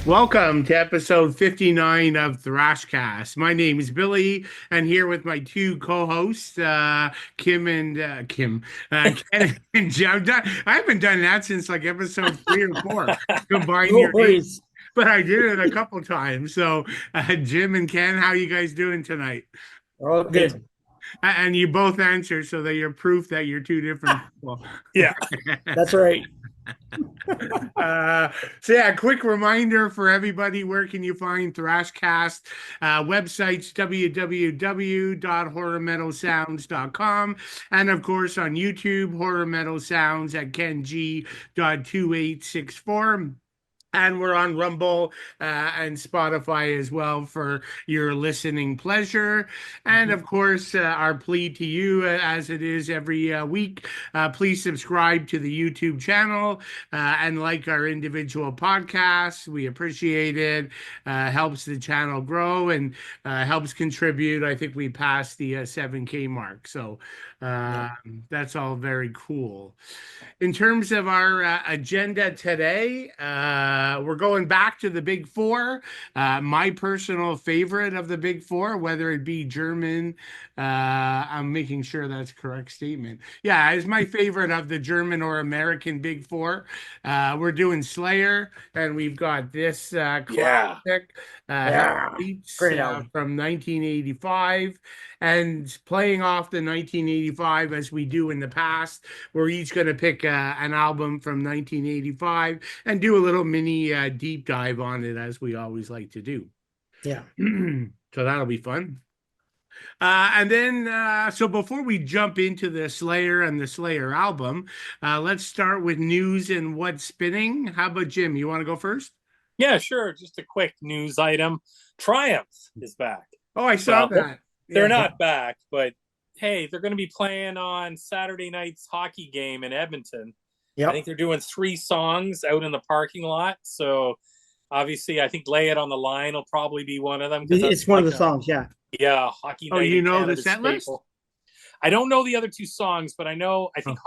Welcome to episode 59 of Thrashcast. My name is Billy, and here with my two co-hosts, Ken and Jim. I haven't done that since like episode 3 or 4. Combine No your names, worries. but I did it a couple times. So, Jim and Ken, how you guys doing tonight? We're all good. And you both answer so that you're proof that you're two different people. Yeah. That's right. So yeah, quick reminder for everybody, where can you find Thrashcast? Websites, www.horrormetalsounds.com, and of course on YouTube, Horror Metal Sounds at keng.2864. And we're on Rumble and Spotify as well for your listening pleasure. And of course, our plea to you, as it is every week, please subscribe to the YouTube channel and like our individual podcasts. We appreciate it. Helps the channel grow and helps contribute. I think we passed the 7K mark. So that's all very cool. In terms of our agenda today, we're going back to the Big Four. My personal favorite of the Big Four, whether it be German, I'm making sure that's a correct statement. Yeah, it's my favorite of the German or American Big Four. We're doing Slayer, and we've got this classic Yeah. Great album. from 1985. And playing off the 1985 as we do in the past, we're each going to pick an album from 1985 and do a little mini deep dive on it, as we always like to do. Yeah. So that'll be fun. And then, so before we jump into the Slayer and the Slayer album, let's start with news and what's spinning. How about Jim? You want to go first? Yeah, sure. Just a quick news item. Triumph is back. Oh, I saw that. They're not back, but hey, they're going to be playing on Saturday night's hockey game in Edmonton. Yep. I think they're doing 3 songs out in the parking lot. So obviously, I think Lay It on the Line will probably be one of them. It's one of the songs, yeah. Yeah, hockey night. Oh, you know the Canada's set list? staple. I don't know the other 2 songs, but I know, I think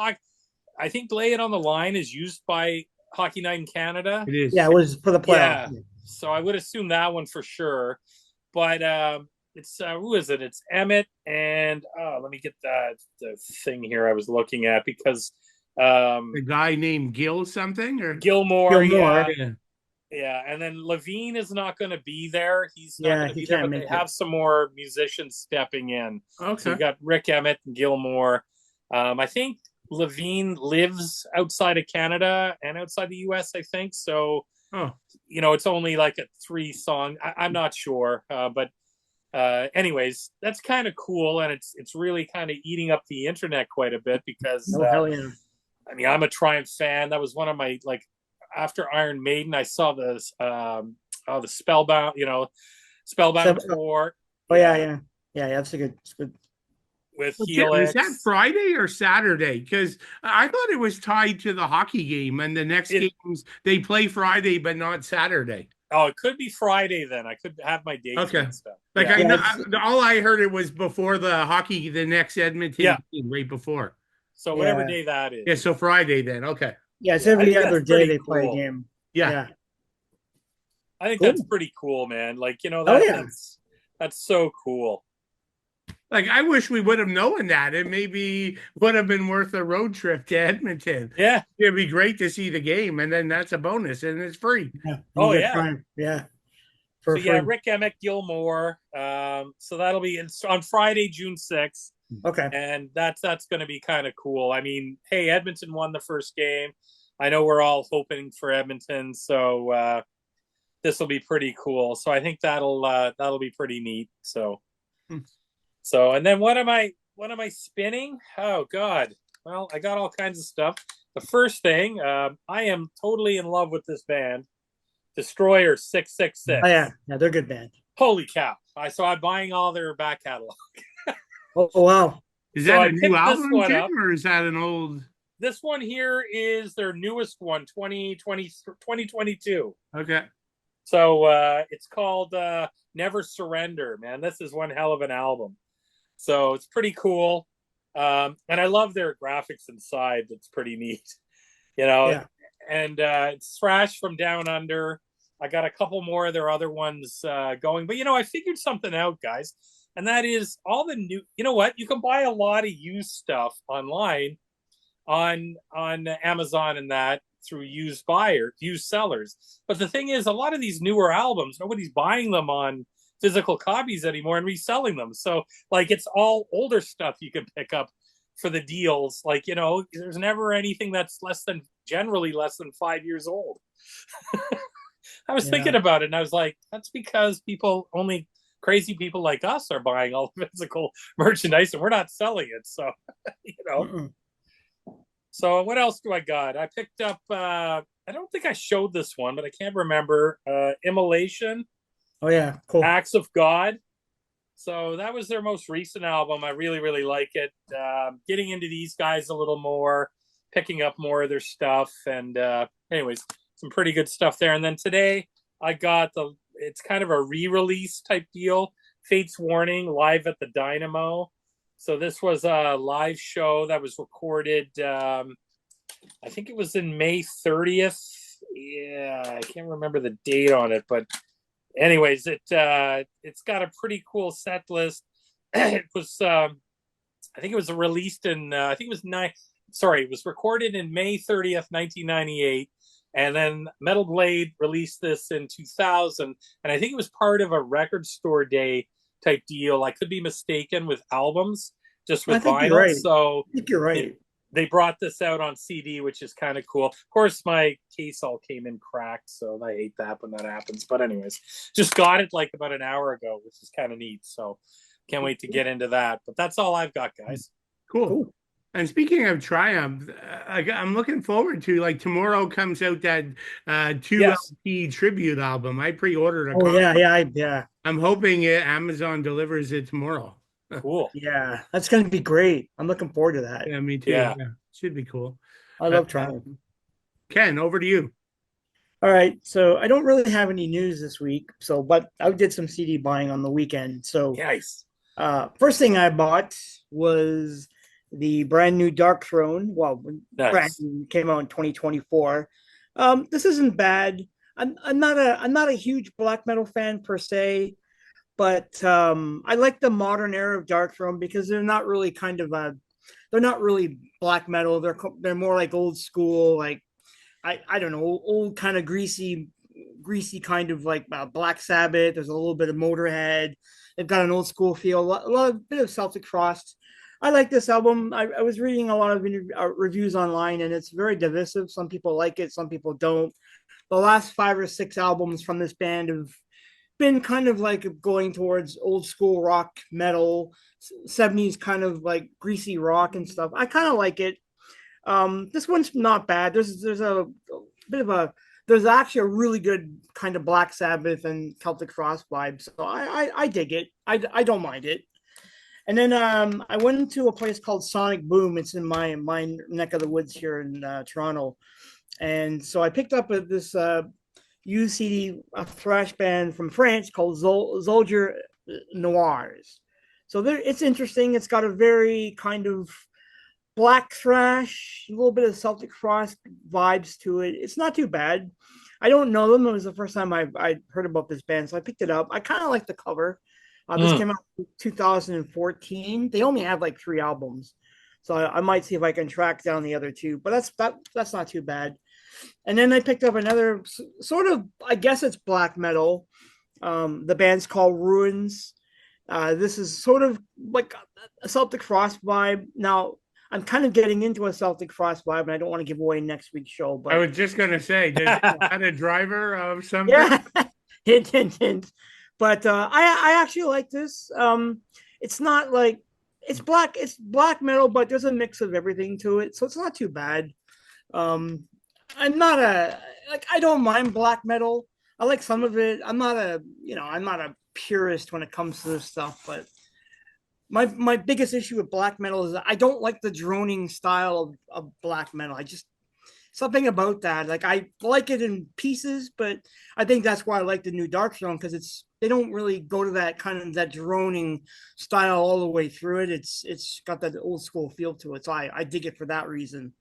Lay It on the Line is used by Hockey Night in Canada. It is. Yeah, it was for the playoff. Yeah. So I would assume that one for sure. But it's who is it? It's Emmett and let me get the thing here I was looking at because the guy named Gil something or Gilmore. Gilmore. Yeah, and then Levine is not going to be there. He's not going to be he there, can't but they make have it. some more musicians stepping in. Okay. So you got Rick Emmett and Gilmore. I think Levine lives outside of Canada and outside the US, I think. So, it's only like a 3 song. I'm not sure. But anyways, that's kind of cool. And it's really kind of eating up the internet quite a bit because, hell yeah. I mean, I'm a Triumph fan. That was one of my, after Iron Maiden, I saw the Spellbound, Spellbound tour. Oh, yeah. That's it's good. With Helix. Is that Friday or Saturday? Because I thought it was tied to the hockey game, and the next games they play Friday but not Saturday. Oh, it could be Friday then. I could have my dates. Okay. And stuff. I know, all I heard it was before the hockey, the next Edmonton game, right before. So whatever day that is. Yeah, so Friday then. Okay. Yeah, it's every other day they play a game. Yeah. I think that's pretty cool, man. That's so cool. I wish we would have known that. It maybe would have been worth a road trip to Edmonton. Yeah. It'd be great to see the game, and then that's a bonus, and it's free. Yeah. Yeah. So Rick Emmett, Gilmore. So that'll be on Friday, June 6th. Okay. And that's going to be kind of cool. I mean, hey, Edmonton won the first game. I know we're all hoping for Edmonton, so this will be pretty cool. So I think that'll be pretty neat. So and then what am I spinning? Oh God. Well, I got all kinds of stuff. The first thing, I am totally in love with this band, Destroyer 666. Oh yeah, they're a good band. Holy cow! I'm buying all their back catalog. Oh wow! Is that a new album, Jim, or is that an old? This one here is their newest one, 2022. Okay. So it's called Never Surrender, man. This is one hell of an album. So it's pretty cool. And I love their graphics inside. That's pretty neat. And it's Thrash from Down Under. I got a couple more of their other ones going. But I figured something out, guys, and that is all the new. You know what? You can buy a lot of used stuff online on Amazon and that through used sellers. But the thing is, a lot of these newer albums, nobody's buying them on physical copies anymore and reselling them. So like it's all older stuff you can pick up for the deals. Like, there's never anything that's generally less than 5 years old. I was thinking about it and I was like, that's because only crazy people like us are buying all the physical merchandise and we're not selling it. So, So what else do I got? I picked up, I don't think I showed this one, but I can't remember. Immolation. Oh, yeah. Cool. Acts of God. So that was their most recent album. I really, really like it. Getting into these guys a little more, picking up more of their stuff. And anyways, some pretty good stuff there. And then today I got it's kind of a re-release type deal. Fate's Warning, live at the Dynamo. So this was a live show that was recorded, I think it was in May 30th. Yeah, I can't remember the date on it, but anyways, it's got a pretty cool set list. It was, I think it was released in, it was recorded in May 30th, 1998. And then Metal Blade released this in 2000. And I think it was part of a Record Store Day type deal. I could be mistaken with albums, just with vinyl. You're right. So I think you're right. They brought this out on CD, which is kind of cool. Of course, my case all came in cracked, so I hate that when that happens. But anyways, just got it like about an hour ago, which is kind of neat. So can't wait to get into that. But that's all I've got, guys. Cool. And speaking of Triumph, I'm looking forward to, like, tomorrow comes out that 2LP tribute album. I pre-ordered a copy. Yeah. I'm hoping Amazon delivers it tomorrow. Cool. Yeah, that's going to be great. I'm looking forward to that. Yeah, me too. Yeah. Should be cool. I love Triumph. Ken, over to you. All right. So I don't really have any news this week. But I did some CD buying on the weekend. So nice. First thing I bought was the brand new Dark Throne. Well, brand new, came out in 2024. This isn't bad. I'm not a huge black metal fan per se, but I like the modern era of Dark Throne because they're not really they're not really black metal. They're more like old school, like I don't know, old kind of greasy kind of like Black Sabbath. There's a little bit of Motorhead. They've got an old school feel, a bit of Celtic Frost. I like this album. I was reading a lot of reviews online, and it's very divisive. Some people like it, some people don't. The last 5 or 6 albums from this band have been kind of like going towards old school rock metal, 70s kind of like greasy rock and stuff. I kind of like it. This one's not bad. There's a bit of there's actually a really good kind of Black Sabbath and Celtic Frost vibe. So I dig it. I don't mind it. And then I went to a place called Sonic Boom. It's in my neck of the woods here in Toronto. And so I picked up this UCD, a thrash band from France called Zoldier Noirs. So it's interesting. It's got a very kind of black thrash, a little bit of Celtic Frost vibes to it. It's not too bad. I don't know them. It was the first time I heard about this band, so I picked it up. I kind of like the cover. This came out in 2014. They only have like 3 albums, so I might see if I can track down the other 2. But that's not too bad. And then I picked up another sort of, I guess it's black metal. The band's called Ruins. This is sort of like a Celtic Frost vibe. Now, I'm kind of getting into a Celtic Frost vibe, and I don't want to give away next week's show. But I was just going to say, is that a driver of something? Yeah, hint. But I actually like this. It's not like it's black metal, but there's a mix of everything to it, so it's not too bad. I'm not I don't mind black metal. I like some of it. I'm not a purist when it comes to this stuff, but my biggest issue with black metal is that I don't like the droning style of black metal. I just something about that. Like I like it in pieces, but I think that's why I like the new Dark Throne, because they don't really go to that kind of that droning style all the way through it. It's got that old school feel to it. So I dig it for that reason.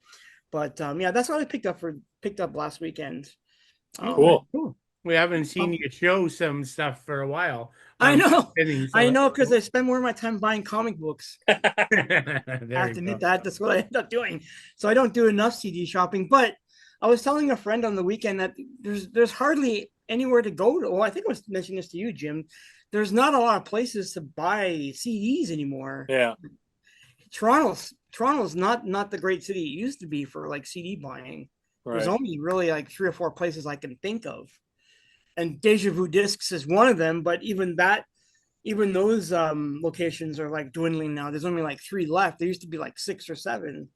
But yeah, that's what I picked up last weekend. Cool. We haven't seen Um, you show some stuff for a while I on know, spinning, so I that's know, because cool. I spend more of my time buying comic books. I There have you to go. admit that that's what I end up doing. So I don't do enough CD shopping. But I was telling a friend on the weekend that there's hardly anywhere to go to. Well, I think I was mentioning this to you, Jim. There's not a lot of places to buy CDs anymore. Yeah, Toronto's not the great city it used to be for like CD buying. There's right. only really like three or four places I can think of, and Deja Vu Discs is one of them. But even those locations are like dwindling now. There's only like three left. There used to be like six or seven.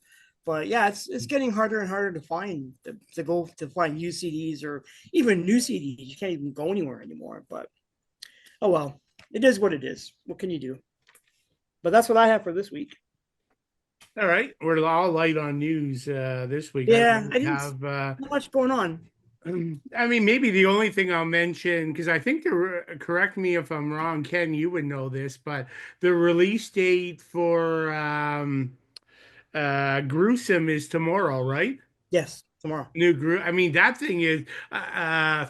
But yeah, it's getting harder and harder to find to go to find used CDs or even new CDs. You can't even go anywhere anymore. But oh well, it is what it is. What can you do? But that's what I have for this week. All right, we're all light on news this week. I don't Yeah, I really didn't have. not much going on. I mean, maybe the only thing I'll mention, because I think correct me if I'm wrong, Ken, you would know this, but the release date for Gruesome is tomorrow, right? Yes, tomorrow. I mean, that thing is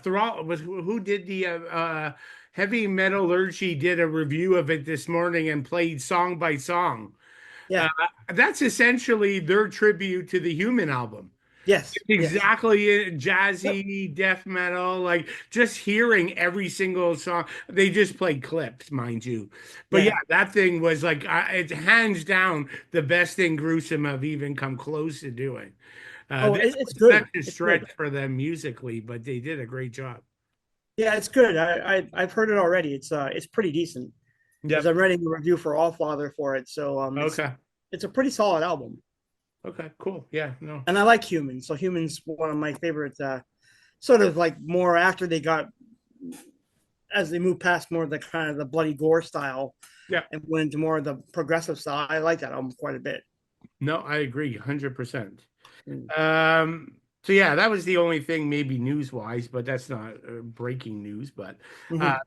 Thrall was who did the heavy metallurgy did a review of it this morning and played song by song. Uh, Yeah. that's essentially their tribute to the Human album. Yes. Yes. Exactly, Yep. jazzy death metal, like just hearing every single song. They just played clips, mind you, but yeah, Yeah. that thing was like it's hands down the best thing Gruesome have even come close to doing. Oh, This it's was such good. a It's good. stretch for them musically, but they did a great job. Yeah, it's good. I've heard it already. It's pretty decent. Because Yep. I'm writing a review for All Father for it. So Okay. it's a pretty solid album. Okay. Cool. Yeah. No. And I like Humans. So Humans one of my favorite sort of like more after they got as they moved past more of the kind of the bloody gore style Yeah. and went into more of the progressive style. I like that album quite a bit. No, I agree, 100%. Mm. So yeah, that was the only thing maybe news wise, but that's not breaking news. But uh, Mhm.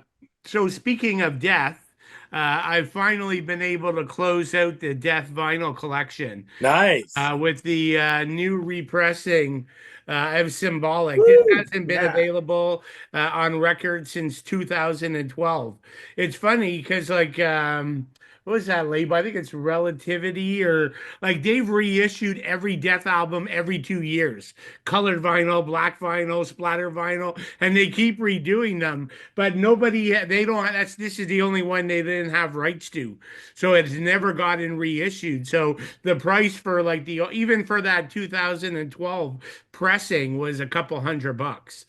so speaking of death, I've finally been able to close out the Death vinyl collection Nice. with the new repressing of Symbolic. This Woo! hasn't been Yeah. available on record since 2012. It's funny because what was that label? I think it's Relativity or like they've reissued every Death album every 2 years. Colored vinyl, black vinyl, splatter vinyl, and they keep redoing them. But they don't. This is the only one they didn't have rights to, so it's never gotten reissued. So the price for like the even for that 2012 pressing was a couple $100.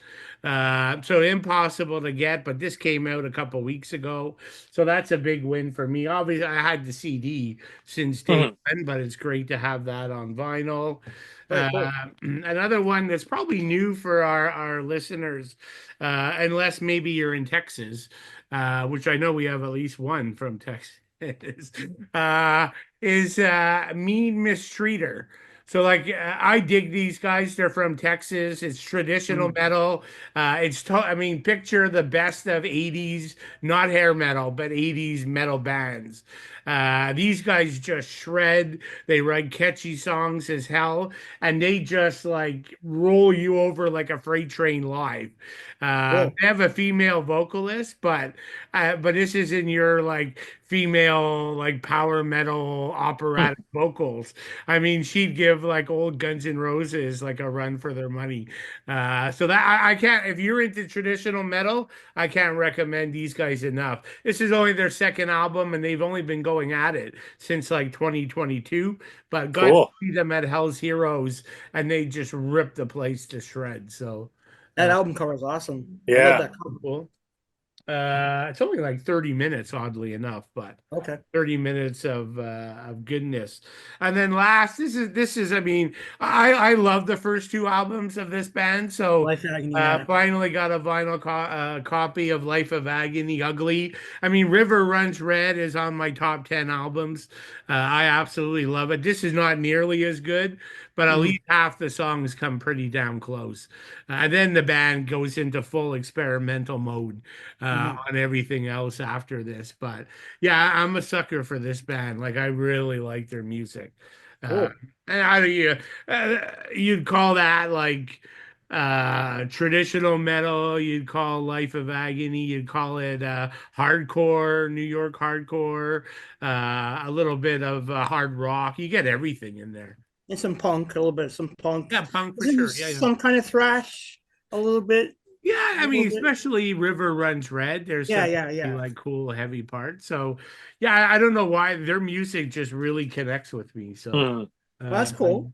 So impossible to get, but this came out a couple weeks ago, so that's a big win for me. Obviously, I had the CD since day Mhm. one, but it's great to have that on vinyl. Very cool. Another one that's probably new for our listeners, unless maybe you're in Texas, which I know we have at least one from Texas. uh, is Mean Mistreater. So like I dig these guys. They're from Texas. It's traditional Mm. metal. I mean, picture the best of 80s, not hair metal, but 80s metal bands. These guys just shred. They write catchy songs as hell, and they just like roll you over like a freight train live. Cool. They have a female vocalist, but this is in your like female like power metal operatic vocals. I mean, she'd give like old Guns N' Roses like a run for their money. So that I can't, if you're into traditional metal, I can't recommend these guys enough. This is only their second album, and they've only been going at it since like 2022. But got to Cool. see them at Hell's Heroes, and they just ripped the place to shreds. So, That uh, album cover is awesome. I love Yeah. that cover. cool. It's only like 30 minutes, oddly enough, but Okay. 30 minutes of goodness. And then last, this is I mean, I love the first two albums of this band. So Life Agony, yeah. finally got a vinyl copy of Life of Agony Ugly. I mean, River Runs Red is on my top 10 albums. I absolutely love it. This is not nearly as good, but at Mhm. least half the songs come pretty damn close. And then the band goes into full experimental mode Mhm. on everything else after this. But yeah, I'm a sucker for this band. Like I really like their music. Uh, Cool. and how do you you'd call that like Traditional metal, you'd call Life of Agony, you'd call it hardcore, New York hardcore, a little bit of hard rock. You get everything in there. And some punk, a little bit, some punk. Yeah, punk for Isn't there sure. Yeah, yeah. some kind of thrash? A little bit. Yeah, A I little mean, bit. especially River Runs Red. There's Yeah, some yeah, really, yeah. like cool heavy parts. So, yeah, I don't know why their music just really connects with me. So, Hmm. Well, that's cool.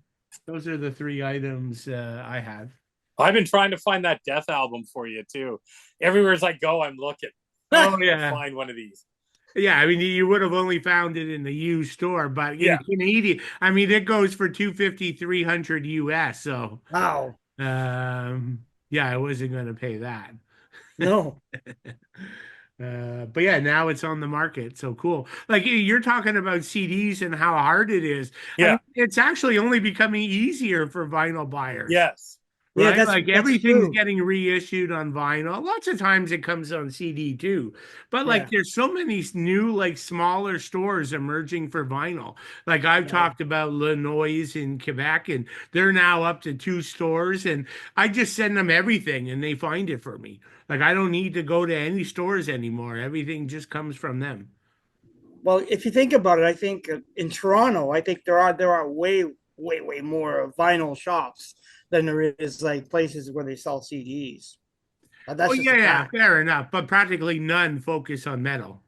those are the three items I have. I've been trying to find that Death album for you too. Everywhere I go, I'm looking. Oh I yeah, find one of these. yeah. I mean, you would have only found it in the used store, but in Yeah. Canadian, I mean, it goes for 250, 300 US. So, Wow. yeah, I wasn't going to pay that. No. But yeah, now it's on the market. So cool. Like you're talking about CDs and how hard it is. I Yeah. mean, it's actually only becoming easier for vinyl buyers, Yes. Yeah, right? Like that's everything's true. getting reissued on vinyl. Lots of times it comes on CD too. But like Yeah. there's so many new, like smaller stores emerging for vinyl. Like I've Yeah. talked about Lenoy's in Quebec, and they're now up to 2 stores, and I just send them everything and they find it for me. Like I don't need to go to any stores anymore. Everything just comes from them. Well, if you think about it, I think in Toronto, I think there are way more vinyl shops than there is like places where they sell CDs. Oh That's just yeah, a yeah, fact. fair enough. But practically none focus on metal.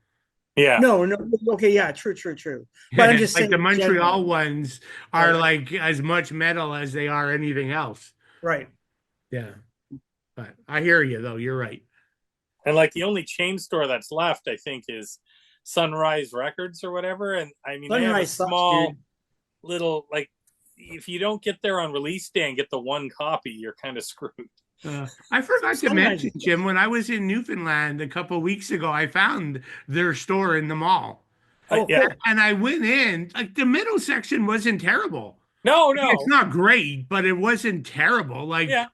Yeah. No, no, okay, yeah, true. But I'm just Like saying the in Montreal general, ones are right? like as much metal as they are anything else. Right. Yeah. But I hear you though. You're right. And like the only chain store that's left, I think, is Sunrise Records or whatever. And I mean, they have a Sunrise sucks, small dude. little like. If you don't get there on release day and get the one copy, you're kind of screwed. I forgot to Sunrise mention, is Jim, when I was in Newfoundland a couple weeks ago, I found their store in the mall. Oh, Yeah. cool. And I went in, like the middle section wasn't terrible. No, It's no. not great, but it wasn't terrible. Like Yeah.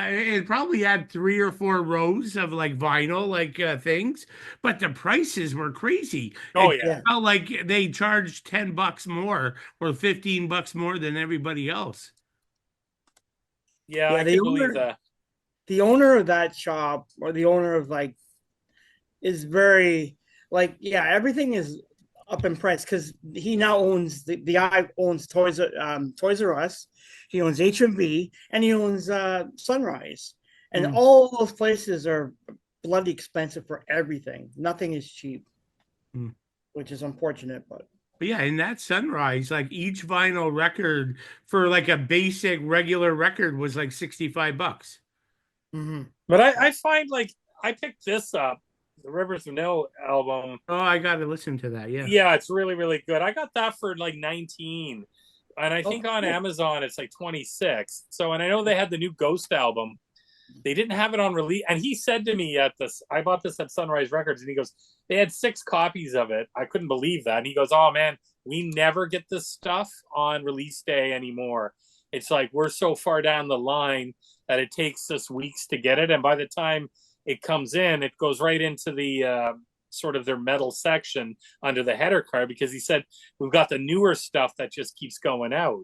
it probably had 3 or 4 rows of like vinyl like things, but the prices were crazy. Oh, It yeah. Yeah. felt like they charged $10 more or $15 more than everybody else. Yeah, Yeah, I could believe that. the owner of that shop or the owner of like is very like yeah, everything is up in price because he now owns the guy owns Toys R Us, he owns HMV, and he owns Sunrise, and Mm. all those places are bloody expensive for everything. Nothing is cheap, Mm. which is unfortunate, but But yeah, in that Sunrise, like each vinyl record for like a basic regular record was like $65. mm-hmm. But I find like I picked this up, the Rivers of Nil album. Oh, I got to listen to that. Yeah. Yeah, it's really, really good. I got that for like 19. And I Oh, think on cool. Amazon it's like 26. So, and I know they had the new Ghost album. They didn't have it on release. And he said to me at this, I bought this at Sunrise Records, and he goes, they had 6 copies of it. I couldn't believe that. And he goes, oh man, we never get this stuff on release day anymore. It's like we're so far down the line that it takes us weeks to get it. And by the time it comes in, it goes right into the sort of their metal section under the header card, because he said, we've got the newer stuff that just keeps going out.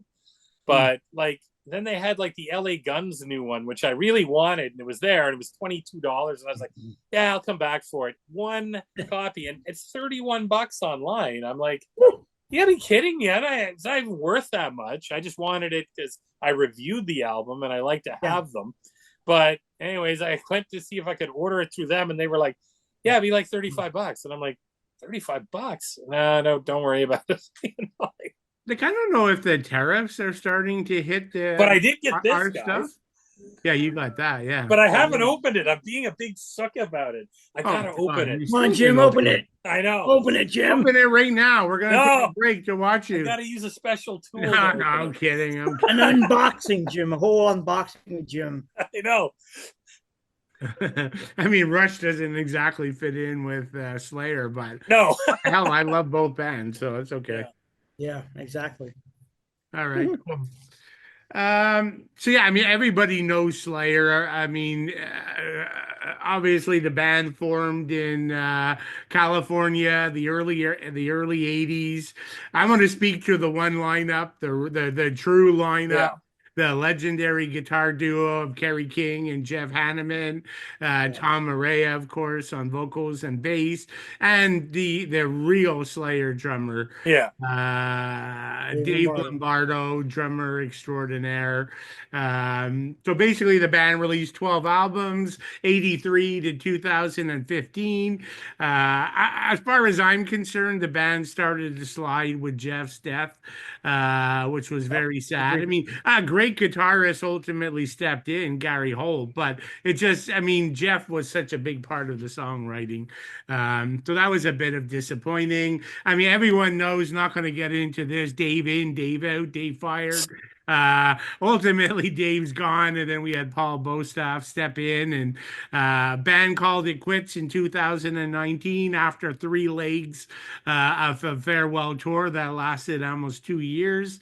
But like, then they had like the LA Guns new one, which I really wanted, and it was there, and it was $22. And I was like, yeah, I'll come back for it. One copy, and it's $31 online. I'm like, you gotta be kidding me. It's not even worth that much. I just wanted it because I reviewed the album and I like to have them. But anyways, I went to see if I could order it through them, and they were like, yeah, it'd be like $35. And I'm like, $35? No, don't worry about it. Like, I don't know if the tariffs are starting to hit But I did get our this, stuff. guys. Yeah, you got that. Yeah. But I haven't opened it. I'm being a big suck about it. I gotta open it. Come on, Jim, open it. I know. Open it, Jim. Open it right now. We're gonna take a break to watch I you. gotta use a special tool. No, I'm kidding. An unboxing, Jim. A whole unboxing, Jim. I know. I mean, Rush doesn't exactly fit in with Slayer, but no. hell, I love both bands, so it's okay. Yeah, exactly. All right, cool. So yeah, I mean, everybody knows Slayer. I mean, obviously the band formed in California, the early '80s. I'm going to speak to the one lineup, the true lineup. Yeah. the legendary guitar duo of Kerry King and Jeff Hanneman, Tom Araya, of course, on vocals and bass, and the real Slayer drummer, Yeah. Dave Lombardo, drummer extraordinaire. So basically, the band released 12 albums, 83 to 2015. As far as I'm concerned, the band started to slide with Jeff's death, which was very sad. I mean, a great guitarist ultimately stepped in, Gary Holt, but it just, I mean, Jeff was such a big part of the songwriting. So that was a bit of disappointing. I mean, everyone knows, not going to get into this, Dave in, Dave out, Dave fired. Ultimately Dave's gone, and then we had Paul Bostaff step in, and band called it quits in 2019 after 3 legs of a farewell tour that lasted almost 2 years.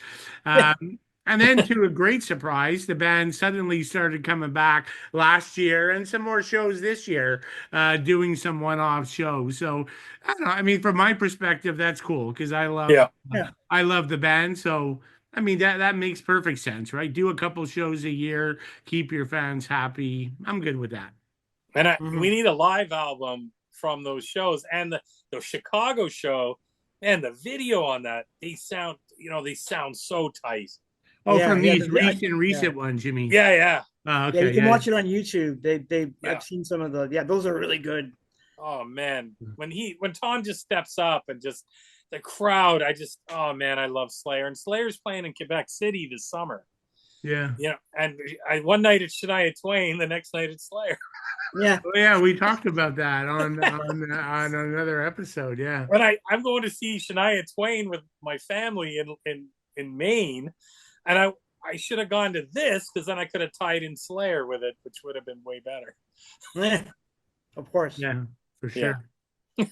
And then, to a great surprise, the band suddenly started coming back last year, and some more shows this year, doing some one-off shows. So I don't know. I mean, from my perspective, that's cool because I love the band. So I mean, that makes perfect sense, right? Do a couple shows a year, keep your fans happy. I'm good with that. And we need a live album from those shows, and the Chicago show, and the video on that. They sound so tight. Oh, from these recent ones, you mean? Yeah. Okay, yeah, you can watch it on YouTube. I've seen some of those are really good. Oh man, when Tom just steps up and just the crowd, oh man, I love Slayer, and Slayer's playing in Quebec City this summer. Yeah. And one night it's Shania Twain, the next night it's Slayer. Yeah. Oh, yeah, we talked about that on another episode. Yeah. When I'm going to see Shania Twain with my family in Maine, and I should have gone to this because then I could have tied in Slayer with it, which would have been way better. Yeah, of course. Yeah, for sure. Yeah.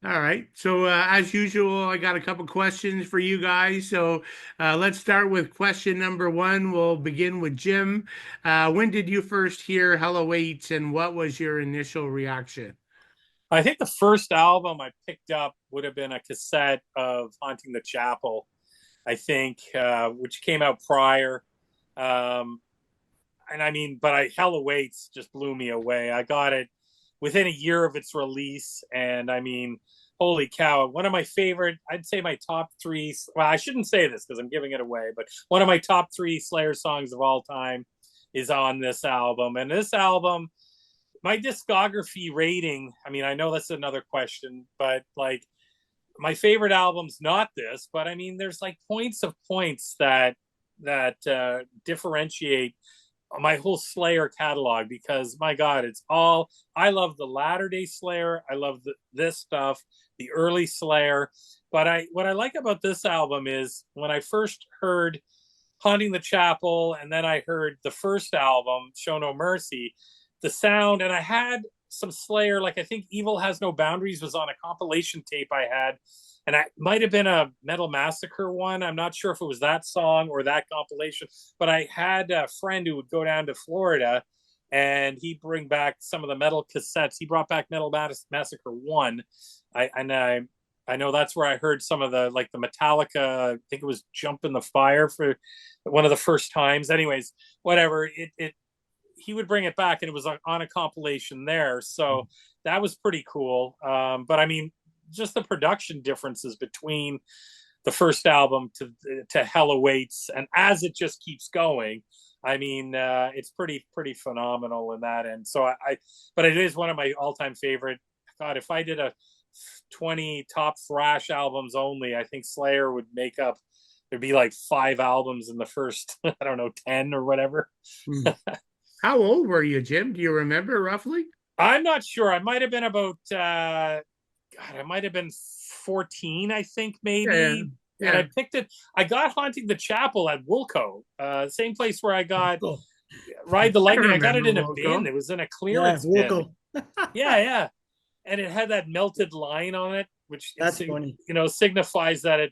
All right. So as usual, I got a couple questions for you guys. So let's start with question number 1. We'll begin with Jim. When did you first hear Hello Eights, and what was your initial reaction? I think the first album I picked up would have been a cassette of Haunting the Chapel, I think, which came out prior. And I mean, but Hello Eights just blew me away. I got it within a year of its release, and I mean, holy cow, one of my favorite, I'd say my top 3, well, I shouldn't say this because I'm giving it away, but one of my top 3 Slayer songs of all time is on this album. And this album, my discography rating, I mean, I know that's another question, but like, my favorite album's not this, but I mean, there's like points that differentiate my whole Slayer catalog, because my God, I love the latter day Slayer. I love this stuff, the early Slayer. But what I like about this album is when I first heard Haunting the Chapel, and then I heard the first album, Show No Mercy, the sound, and I had some Slayer, like I think Evil Has No Boundaries was on a compilation tape I had, and I might have been a Metal Massacre one. I'm not sure if it was that song or that compilation, but I had a friend who would go down to Florida and he'd bring back some of the metal cassettes. He brought back Metal Massacre 1. I know that's where I heard some of the, like the Metallica, I think it was Jump in the Fire for one of the first times. Anyways, whatever, he would bring it back, and it was on a compilation there. So that was pretty cool. But I mean, just the production differences between the first album to Hell Awaits, and as it just keeps going, I mean, it's pretty phenomenal in that end. So but it is one of my all-time favorite. God, if I did a 20 top thrash albums only, I think Slayer would make up. There'd be like 5 albums in the first, I don't know, 10 or whatever. How old were you, Jim? Do you remember roughly? I'm not sure. I might have been about, I might have been 14, I think, maybe. Yeah. And I picked it. I got Haunting the Chapel at Woolco, same place where I got Ride the Lightning. I got it in a bin. It was in a clearance bin. Yeah. And it had that melted line on it, which that's funny. Signifies that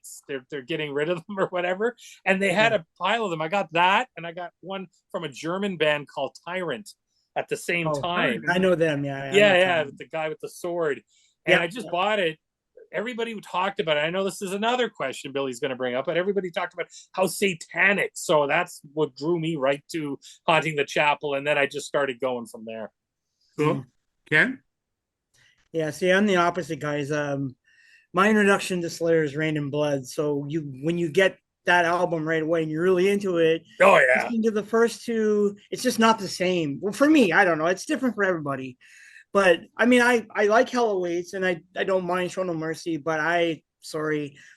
they're getting rid of them or whatever. And they had a pile of them. I got that, and I got one from a German band called Tyrant at the same time. I know them. Yeah. The guy with the sword. And I just bought it everybody talked about it. I know this is another question Billy's going to bring up, but everybody talked about how satanic. So that's what drew me right to Haunting the Chapel, and then I just started going from there. Cool. Ken? Yeah, see, I'm the opposite, guys. My introduction to Slayer is Rain and Blood. So when you get that album right away and you're really into it, oh yeah, listening to the first two, it's just not the same. Well, for me, I don't know. It's different for everybody. But I mean, I like Hell Awaits and I don't mind Show No Mercy, but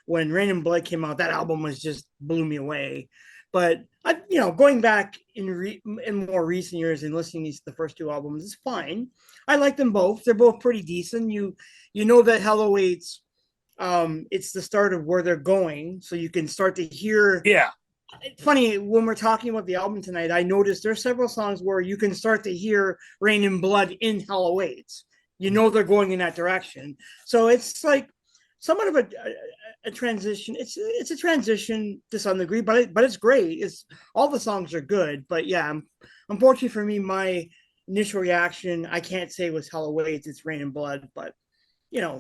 when Rain and Blood came out, that album was just blew me away. But going back in more recent years and listening to the first two albums is fine. I like them both. They're both pretty decent. You know that Hell Awaits, it's the start of where they're going, so you can start to hear. Yeah. It's funny when we're talking about the album tonight. I noticed there's several songs where you can start to hear Rain and Blood in Hell Awaits. You know they're going in that direction, so it's like somewhat of a transition. It's a transition to some degree, but it's great. It's all the songs are good, but yeah, unfortunately for me, my initial reaction I can't say was Hell Awaits. It's Rain and Blood, but you know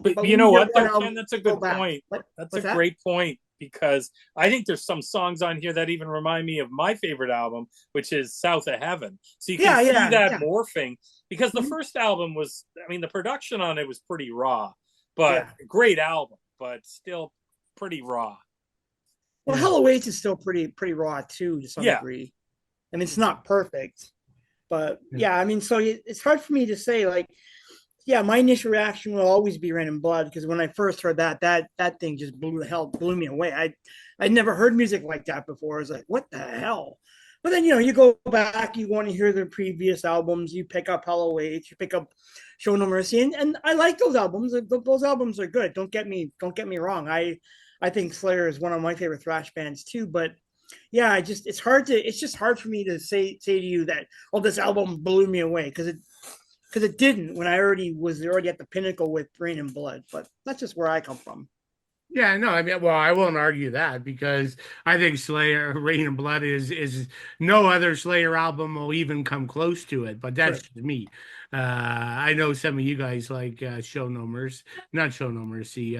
what though, Ken, that's a good point. That's a great point, because I think there's some songs on here that even remind me of my favorite album, which is South of Heaven. So you can see that morphing, because the first album was, I mean, the production on it was pretty raw, but great album, but still pretty raw. Well, Hell Awaits is still pretty raw too, to some degree. I mean, it's not perfect, but I mean, so it's hard for me to say, like, my initial reaction will always be Rain and Blood, because when I first heard that thing just blew me away. I'd never heard music like that before. I was like, what the hell? But then you go back, you want to hear their previous albums, you pick up Hell Awaits, you pick up Show No Mercy, and I like those albums. Those albums are good. Don't get me wrong. I think Slayer is one of my favorite thrash bands too. But yeah, it's just hard for me to say to you that this album blew me away, because it didn't when I was already at the pinnacle with Rain and Blood. But that's just where I come from. Yeah, no, I mean, well, I won't argue that, because I think Slayer, Rain and Blood is no other Slayer album will even come close to it. But that's just me. I know some of you guys like Show No Mercy, not Show No Mercy,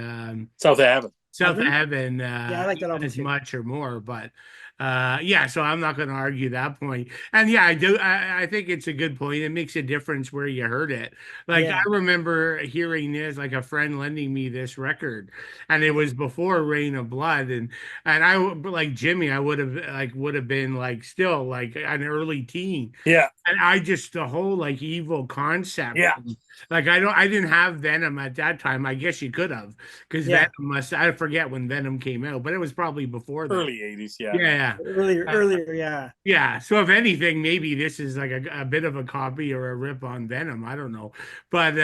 South of Heaven. South of Heaven, I like that album as too. much or more, but so I'm not going to argue that point. And yeah, I think it's a good point. It makes a difference where you heard it. Like I remember hearing this, like a friend lending me this record, and it was before Rain of Blood, and I, like Jimmy, I would have been like still like an early teen. Yeah. And I just, the whole like evil concept. Yeah. Like I didn't have Venom at that time. I guess you could have, because Venom I forget when Venom came out, but it was probably before that. Early 80s, Earlier. Yeah. So if anything, maybe this is like a bit of a copy or a rip on Venom. I don't know. But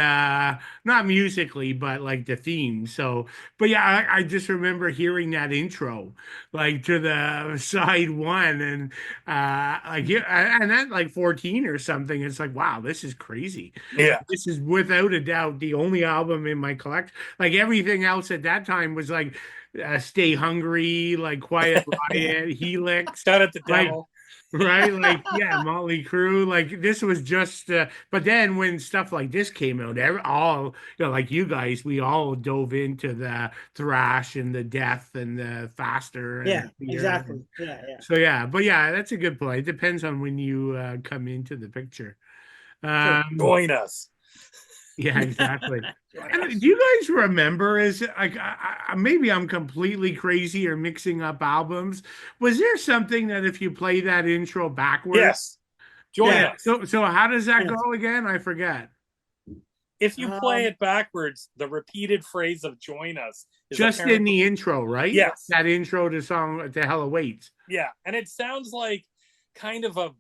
not musically, but like the theme. So, but yeah, I just remember hearing that intro, like to the side one, and and at like 14 or something, it's like, wow, this is crazy. Yeah. This is without a doubt the only album in my collection. Like everything else at that time was like Stay Hungry, like Quiet Riot, Helix. Shout out the Devil. Right? Like, yeah, Motley Crue. Like, this was just, but then when stuff like this came out, like you guys, we all dove into the thrash and the death and the faster. And exactly. Yeah. So, yeah, but yeah, that's a good point. It depends on when you come into the picture. Join us. Yeah, exactly. And do you guys remember, is like maybe I'm completely crazy or mixing up albums? Was there something that if you play that intro backwards? Yes. Join us. So how does that go again? I forget. If you play it backwards, the repeated phrase of "join us" is just in the intro, right? Yes. That intro to Hell Awaits. Yeah, and it sounds like kind of a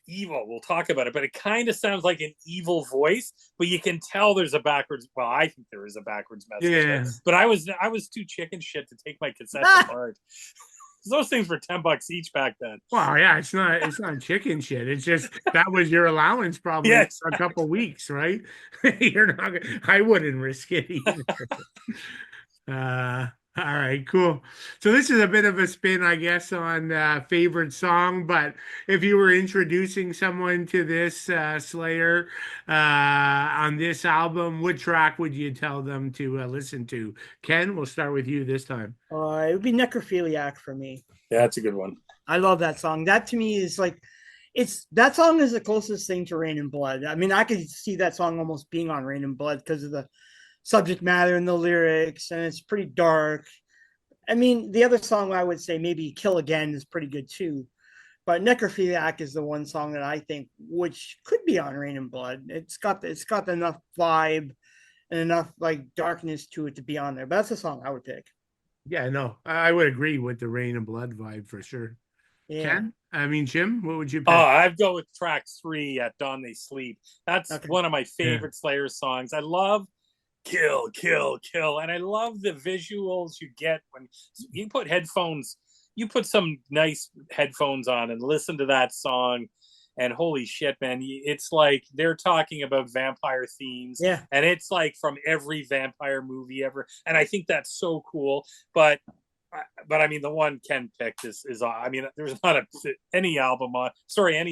evil. We'll talk about it, but it kind of sounds like an evil voice, but you can tell there's a backwards. Well, I think there is a backwards message. Yeah. But I was too chicken shit to take my cassettes apart. Those things were $10 each back then. Well, yeah, it's not chicken shit. It's just that was your allowance probably for a couple weeks, right? You're not. I wouldn't risk it either. All right, cool. So this is a bit of a spin, I guess, on favorite song. But if you were introducing someone to this Slayer on this album, what track would you tell them to listen to? Ken, we'll start with you this time. It would be Necrophiliac for me. Yeah, that's a good one. I love that song. That to me is like, it's that song is the closest thing to Rain and Blood. I mean, I could see that song almost being on Rain and Blood because of the subject matter and the lyrics, and it's pretty dark. I mean, the other song I would say maybe Kill Again is pretty good too. But Necrophiliac is the one song that I think which could be on Rain and Blood. It's got enough vibe and enough like darkness to it to be on there. But that's the song I would pick. Yeah, no, I would agree with the Rain and Blood vibe for sure. Yeah. Ken, I mean Jim, what would you pick? Oh, I'd go with track 3, At Dawn They Sleep. That's Okay. one of my favorite Slayer songs. I love kill, kill, kill. And I love the visuals you get when you put headphones, you put some nice headphones on and listen to that song. And holy shit, man, it's like they're talking about vampire themes. Yeah. And it's like from every vampire movie ever. And I think that's so cool. But I mean, the one Ken picked is I mean, there's not any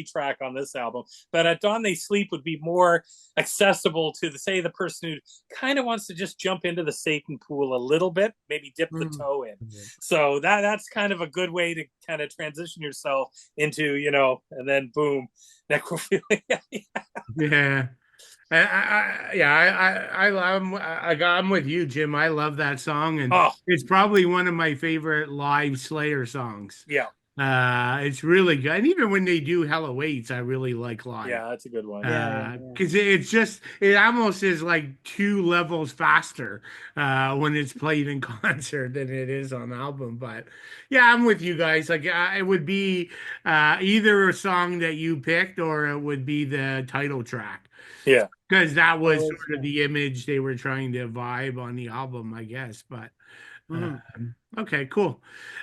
track on this album, but At Dawn They Sleep would be more accessible to the person who kind of wants to just jump into the Satan pool a little bit, maybe dip the toe in. So that's kind of a good way to kind of transition yourself into, and then boom, necrophilia. Yeah. I'm with you, Jim. I love that song, and it's probably one of my favorite live Slayer songs. Yeah, it's really good, and even when they do Hell Awaits, I really like live. Yeah, that's a good one. Because it almost is like 2 levels faster when it's played in concert than it is on album. But yeah, I'm with you guys. Like it would be either a song that you picked or it would be the title track. Yeah. Because that was sort of the image they were trying to vibe on the album, I guess. But okay, cool.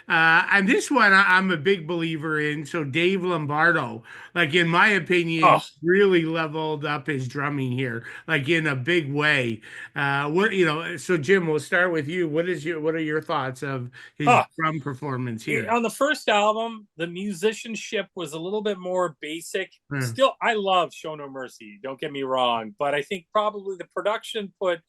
And this one I'm a big believer in. So Dave Lombardo, like in my opinion, really leveled up his drumming here, like in a big way. So Jim, we'll start with you. What are your thoughts of his drum performance here? On the first album, the musicianship was a little bit more basic. Still, I love Show No Mercy, don't get me wrong, but I think probably the production put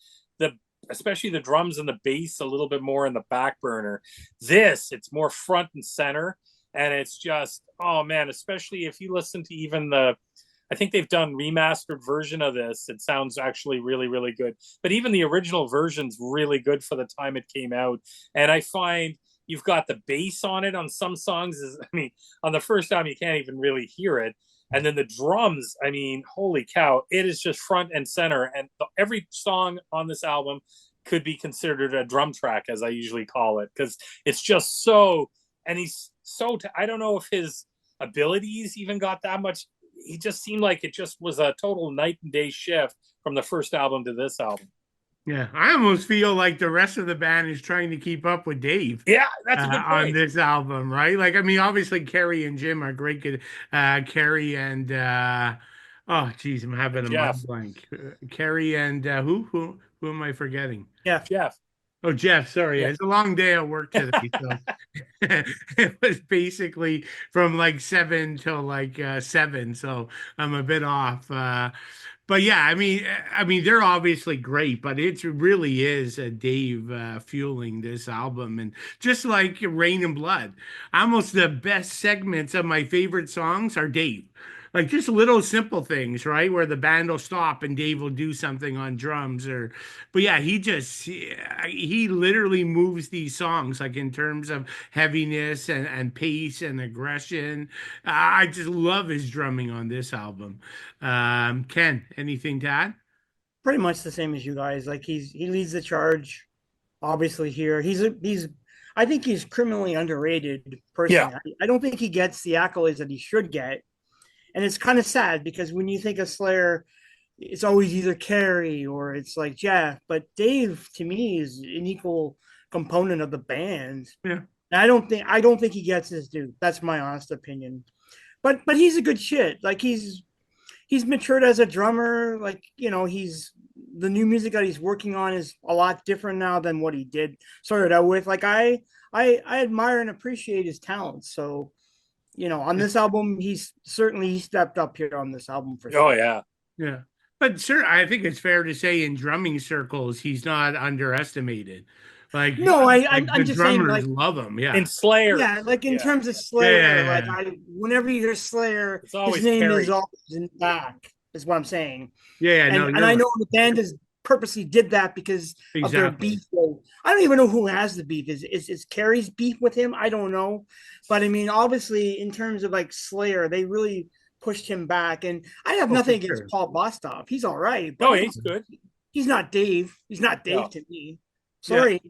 especially the drums and the bass a little bit more in the back burner. It's more front and center, and it's just, oh man, especially if you listen to even I think they've done remastered version of this. It sounds actually really, really good. But even the original version's really good for the time it came out. And I find you've got the bass on it on some songs. On the first album, you can't even really hear it. And then the drums, I mean, holy cow, it is just front and center. And every song on this album could be considered a drum track, as I usually call it, because it's just so, and he's so, I don't know if his abilities even got that much. He just seemed like it just was a total night and day shift from the first album to this album. Yeah, I almost feel like the rest of the band is trying to keep up with Dave. Yeah, that's a good point. On this album, right? Like, I mean, obviously Kerry and Jim are great. Kerry and geez, I'm having a mind blank. Kerry and who am I forgetting? Jeff. Oh, Jeff. Sorry, it's a long day at work today. So it was basically from like 7 till like 7, so I'm a bit off. But yeah, I mean, they're obviously great, but it really is Dave fueling this album, and just like Rain and Blood, almost the best segments of my favorite songs are Dave. Like just little simple things, right? Where the band will stop and Dave will do something on drums, but yeah, he literally moves these songs like in terms of heaviness and pace and aggression. I just love his drumming on this album. Ken, anything to add? Pretty much the same as you guys. Like he leads the charge, obviously here. I think he's criminally underrated personally. Yeah. I don't think he gets the accolades that he should get. And it's kind of sad because when you think of Slayer, it's always either Kerry or it's like Jeff. But Dave, to me, is an equal component of the band. Yeah. And I don't think he gets his due. That's my honest opinion. But he's a good shit. Like he's matured as a drummer. Like, he's the new music that he's working on is a lot different now than what he did started out with. Like I admire and appreciate his talent. So, on this album, he stepped up here on this album for Oh sure. yeah. Yeah. But sir, I think it's fair to say in drumming circles, he's not underestimated. Like, No, like the I'm just saying, drummers like, love him. In Yeah. Slayer. yeah, like in Yeah. terms of Yeah. Slayer, like whenever you hear Slayer, It's his always name Carrie. is always in the back, is what I'm saying. Yeah. No, And you're I right. know the band has purposely did that because of their Exactly. beef. So I don't even know who has the beef. Is Carrie's beef with him? I don't know. But I mean, obviously, in terms of like Slayer, they really pushed him back. And I have Oh, for nothing against sure. Paul Bostaph. He's all right, No, but he's good. he's not Dave. He's not Dave No. to me. Yeah. Sorry.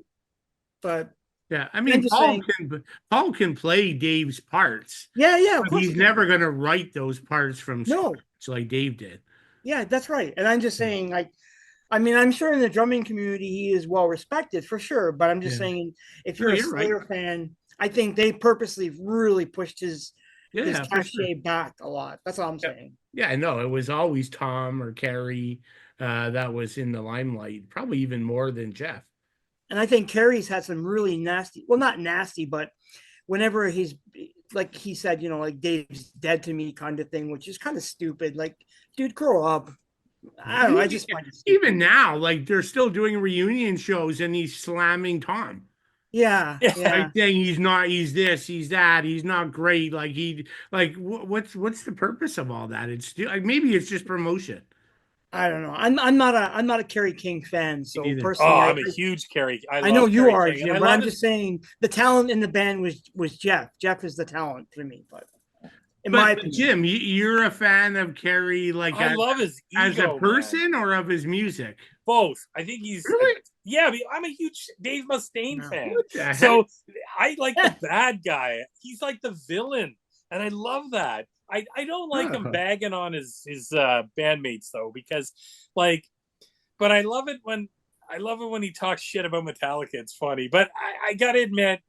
But Yeah. I I'm mean, just saying. Paul can play Dave's parts, Yeah, of but course he's he can. never going to write those parts from No. scratch like Dave did. Yeah, that's right. And I'm just saying, like, I mean, I'm sure in the drumming community he is well respected for sure. But I'm just Yeah. saying, if No, you're a you're right. Slayer fan, I think they purposely really pushed his Yeah, for sure. cachet back a lot. That's all I'm saying. Yeah, I know. It was always Tom or Carrie that was in the limelight, probably even more than Jeff. And I think Carrie's had some really nasty, well, not nasty, but whenever he's like he said, like Dave's dead to me kind of thing, which is kind of stupid. Like, dude, grow up. I don't know. I just find it stupid. Even now, like they're still doing reunion shows and he's slamming Tom. Yeah. Like saying he's not, he's this, he's that, he's not great. What's the purpose of all that? It's like maybe it's just promotion. I don't know. I'm not a Kerry King fan, Me so neither. personally, I'm a huge Carrie. I know love you Carrie are, King, and Jim, I but love I'm his. just saying the talent in the band was Jeff. Jeff is the talent for me, but in my But opinion, Jim, you're a fan of Carrie, like I love his as a ego, person man. or of his music? Both. I think he's Really? yeah. I'm a huge Dave Mustaine No. fan. What the heck? So I like the bad guy. He's like the villain, and I love that. I don't like him bagging on his bandmates though, because like, but I love it when he talks shit about Metallica. It's funny, but I gotta admit,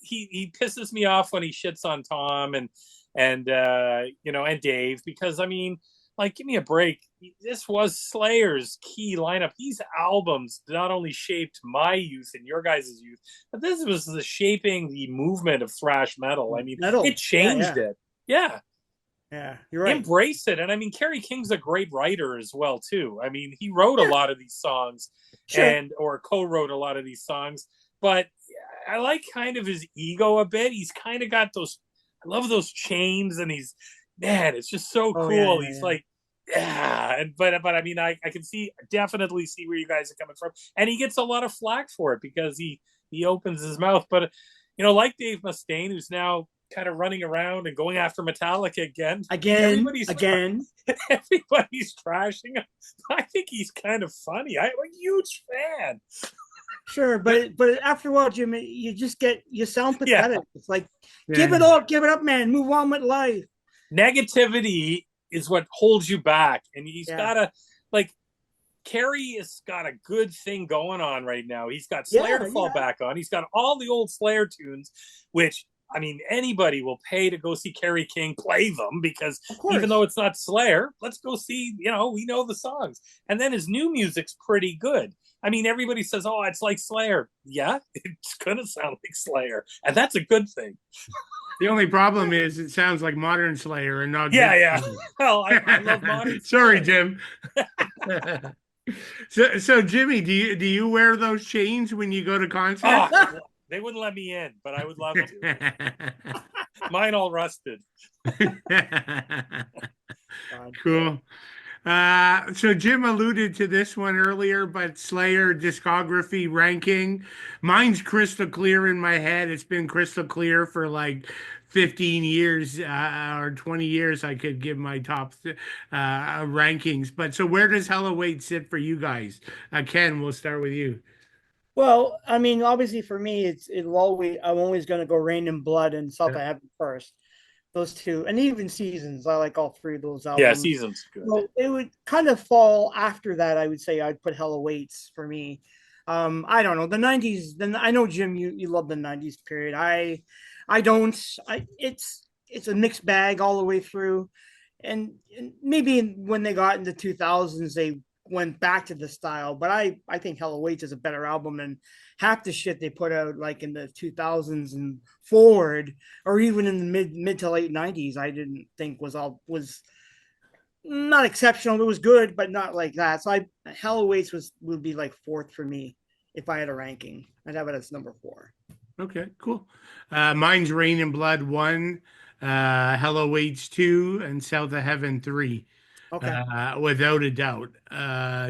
he pisses me off when he shits on Tom and and Dave, because I mean, like, give me a break. This was Slayer's key lineup. These albums not only shaped my youth and your guys' youth, but this was the shaping the movement of thrash metal. I mean, it changed it. Yeah. Yeah, you're right. Embrace it. And I mean, Kerry King's a great writer as well, too. I mean, he wrote a lot of these songs or co-wrote a lot of these songs, but I like kind of his ego a bit. He's kind of got those, I love those chains, and man, it's just so cool. He's like, but I mean, I can definitely see where you guys are coming from, and he gets a lot of flack for it because he opens his mouth. But like Dave Mustaine, who's now kind of running around and going after Metallica again. Everybody's trashing him. I think he's kind of funny. I'm a huge fan. Sure, but after a while, Jim, you sound pathetic. It's like, give it up, man. Move on with life. Negativity is what holds you back, and he's gotta, like, Kerry has got a good thing going on right now. He's got Slayer to fall back on. He's got all the old Slayer tunes, which, I mean, anybody will pay to go see Kerry King play them, because even though it's not Slayer, let's go see, we know the songs. And then his new music's pretty good. I mean, everybody says, oh, it's like Slayer. Yeah, it's going to sound like Slayer. And that's a good thing. The only problem is it sounds like modern Slayer and not. Yeah. Well, I love modern Sorry, Jim. So Jimmy, do you wear those chains when you go to concerts? Oh, they wouldn't let me in, but I would love to. Mine all rusted. Cool. So Jim alluded to this one earlier, but Slayer discography ranking, mine's crystal clear in my head. It's been crystal clear for like 15 years or 20 years. I could give my top rankings. But so where does Hell Await sit for you guys? Ken, we'll start with you. Well, I mean, obviously for me, I'm always going to go Rain and Blood and South of Heaven first. Those two, and even Seasons. I like all three of those albums. Yeah, Seasons good. So it would kind of fall after that. I would say I'd put Hell Awaits for me. I don't know, the '90s. Then I know, Jim, you love the '90s period. I don't. It's a mixed bag all the way through, and maybe when they got into 2000s, went back to the style, but I think Hell Awaits is a better album than half the shit they put out like in the 2000s and forward, or even in the mid to late 90s. I didn't think was not exceptional. It was good, but not like that. So Hell Awaits would be like fourth for me if I had a ranking. I'd have it as number 4. Okay, cool. Mine's Rain and Blood 1, Hell Awaits 2, and South of Heaven 3. Okay. Without a doubt.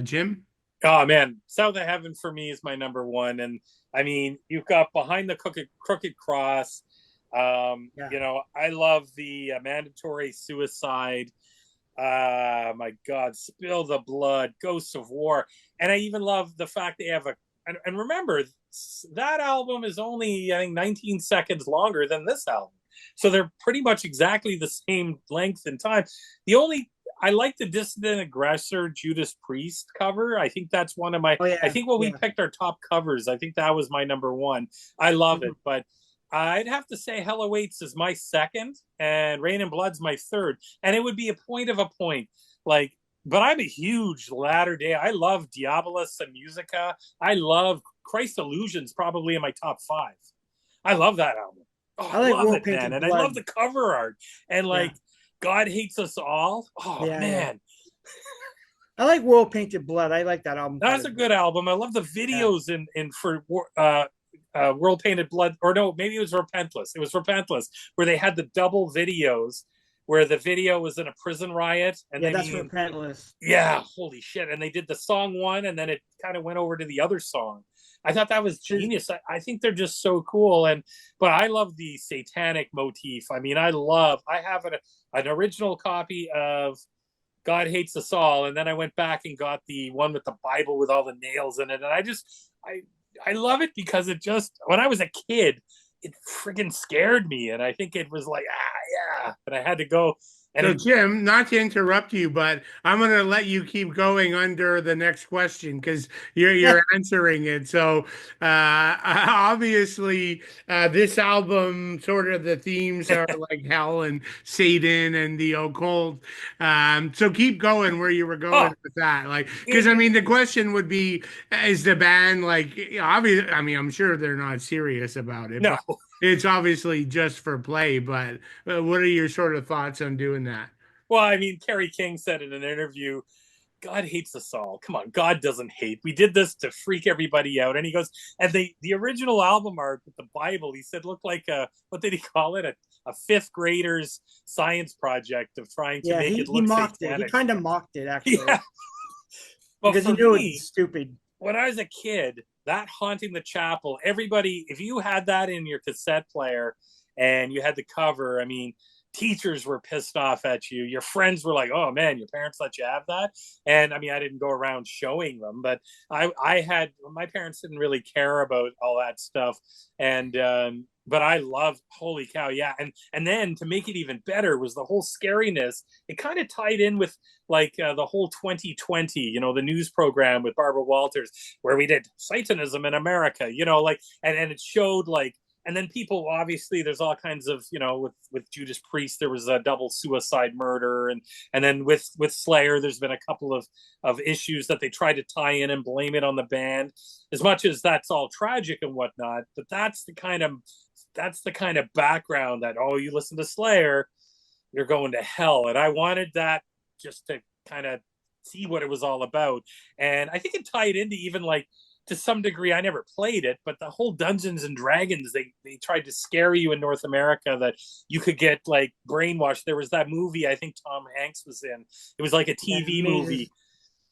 Jim? Oh man, South of Heaven for me is my number 1, and I mean you've got Behind the Crooked Cross. You know, I love the Mandatory Suicide. My God, Spill the Blood, Ghosts of War, and I even love the fact they have and remember that album is only I think 19 seconds longer than this album, so they're pretty much exactly the same length and time. The only I like the Dissident Aggressor Judas Priest cover. I think that's one of my. Oh, yeah. I think when we Yeah. picked our top covers, I think that was my number 1. I love it, but I'd have to say Hell Awaits is my second, and Rain and Blood's my third, and it would be a point of a point. Like, but I'm a huge Latter Day. I love Diabolus and Musica. I love Christ Illusions, probably in my top 5. I love that album. Oh, I like love World it, Painted man, and Blood. I love the cover art and like. Yeah. God Hates Us All. Oh Yeah, man, I like World Painted Blood. I like that album. that's a good album. I love the videos in for World Painted Blood, or no, maybe it was Repentless. It was Repentless, where they had the double videos, where the video was in a prison riot, and that's Repentless. Yeah, holy shit! And they did the song one, and then it kind of went over to the other song. I thought that was genius. I think they're just so cool, but I love the satanic motif. I mean, I have an original copy of God Hates Us All, and then I went back and got the one with the Bible with all the nails in it, and I love it because it just when I was a kid, it friggin' scared me, and I think it was like yeah, and I had to go. So, Jim, not to interrupt you, but I'm going to let you keep going under the next question because you're answering it. So, obviously, this album, sort of the themes are like hell and Satan and the occult. So keep going where you were going with that. Like, because I mean, the question would be, is the band like obvious? I mean, I'm sure they're not serious about it. No. But it's obviously just for play, but what are your sort of thoughts on doing that? Well, I mean, Kerry King said in an interview, God hates us all. Come on, God doesn't hate. We did this to freak everybody out. And he goes, and the original album art with the Bible, he said, looked like what did he call it? A fifth grader's science project of trying to make it look mocked satanic. It. He kind of mocked it, actually. Yeah. Because he knew it's stupid. When I was a kid, that Haunting the Chapel, everybody, if you had that in your cassette player and you had the cover, I mean, teachers were pissed off at you. Your friends were like, oh man, your parents let you have that. And I mean, I didn't go around showing them, but my parents didn't really care about all that stuff. And, but I love, holy cow, yeah. And then to make it even better was the whole scariness. It kind of tied in with like the whole 2020, you know, the news program with Barbara Walters, where we did Satanism in America, you know, like, and it showed like, and then people, obviously, there's all kinds of, you know, with Judas Priest, there was a double suicide murder. And then with Slayer, there's been a couple of issues that they try to tie in and blame it on the band, as much as that's all tragic and whatnot. But that's the kind of background that, oh, you listen to Slayer, you're going to hell. And I wanted that just to kind of see what it was all about. And I think it tied into even like, to some degree, I never played it, but the whole Dungeons and Dragons, they tried to scare you in North America that you could get like brainwashed. There was that movie I think Tom Hanks was in. It was like a TV movie.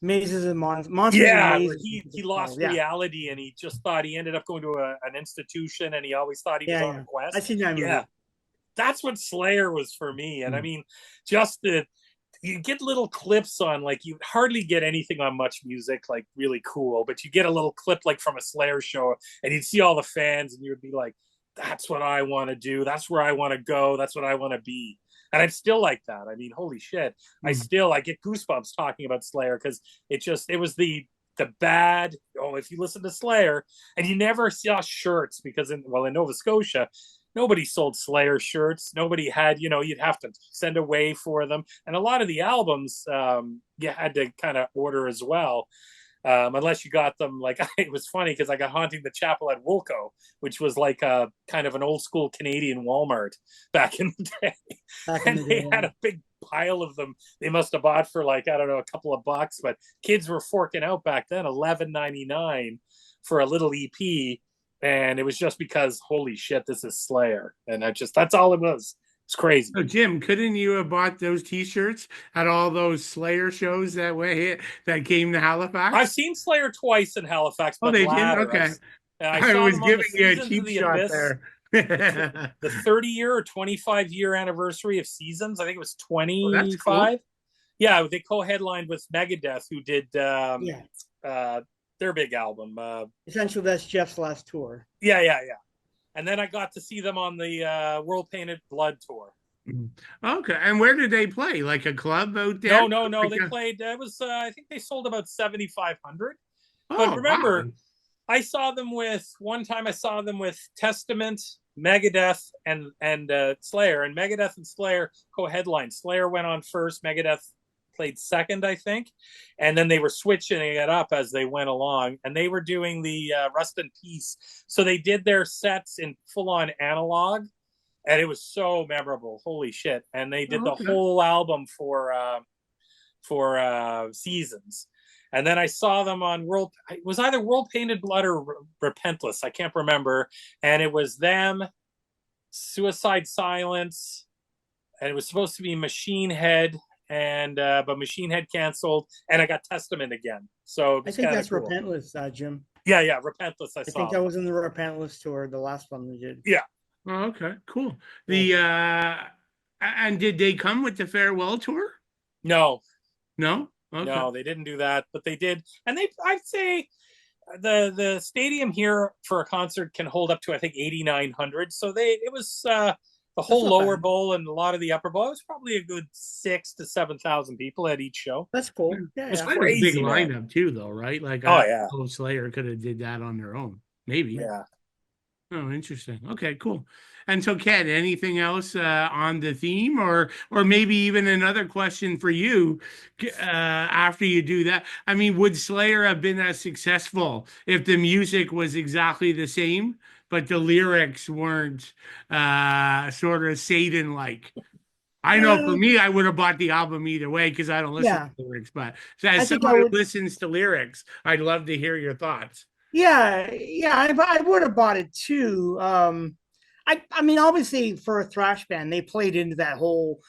Mazes and Monsters. Yeah, where he lost reality and he just thought he ended up going to an institution and he always thought he was on a quest. I seen that movie. Yeah, that's what Slayer was for me. And I mean, just you get little clips on, like, you hardly get anything on Much Music like really cool, but you get a little clip like from a Slayer show and you'd see all the fans and you'd be like, that's what I want to do, that's where I want to go, that's what I want to be. And I'm still like that. I mean, holy shit, I get goosebumps talking about Slayer because it was the bad, if you listen to Slayer, and you never saw shirts because in Nova Scotia, nobody sold Slayer shirts. Nobody had, you'd have to send away for them. And a lot of the albums you had to kind of order as well. Unless you got them like it was funny because I got Haunting the Chapel at Woolco, which was like a kind of an old school Canadian Walmart back in the day. And they had a big pile of them. They must have bought for like, I don't know, a couple of bucks, but kids were forking out back then $11.99 for a little EP. And it was just because, holy shit, this is Slayer. And that's all it was. It's crazy. So Jim, couldn't you have bought those T-shirts at all those Slayer shows that came to Halifax? I've seen Slayer twice in Halifax, but they ladder. did? Okay. I was giving you a cheap shot there. The 30-year or 25-year anniversary of Seasons. I think it was 25. Cool. Yeah, they co-headlined with Megadeth, who did their big album. Essentially, that's Jeff's last tour. Yeah. And then I got to see them on the World Painted Blood tour. Okay. And where did they play? Like a club out there? No. Like they played, it was, I think they sold about 7,500. But remember, wow. One time I saw them with Testament, Megadeth, and Slayer. And Megadeth and Slayer co-headlined. Slayer went on first, Megadeth played second, I think, and then they were switching it up as they went along, and they were doing the Rust in Peace, so they did their sets in full-on analog, and it was so memorable. Holy shit. And they did the whole album for Seasons. And then I saw them on it was either World Painted Blood or Repentless, I can't remember, and it was them, Suicide Silence, and it was supposed to be Machine Head, and but Machine Head canceled, and I got Testament again. So I think that's cool. Repentless, Jim. Yeah, Repentless. I think that was in the Repentless tour, the last one we did. Yeah. Oh, okay, cool. And did they come with the farewell tour? No. Okay. No, they didn't do that, but they did, and I'd say the stadium here for a concert can hold up to, I think, 8,900. So it was. The whole lower bowl and a lot of the upper bowl, it was probably a good 6,000 to 7,000 people at each show. That's cool. Yeah, it was crazy. A big lineup too, though, right? Like, Slayer could have did that on their own, maybe. Yeah. Oh, interesting. Okay, cool. And so, Ken, anything else on the theme, or maybe even another question for you after you do that? I mean, would Slayer have been as successful if the music was exactly the same, but the lyrics weren't sort of Satan-like? I know for me, I would have bought the album either way because I don't listen to lyrics. But as somebody who listens to lyrics, I'd love to hear your thoughts. Yeah, I would have bought it too. I mean, obviously for a thrash band, they played into that whole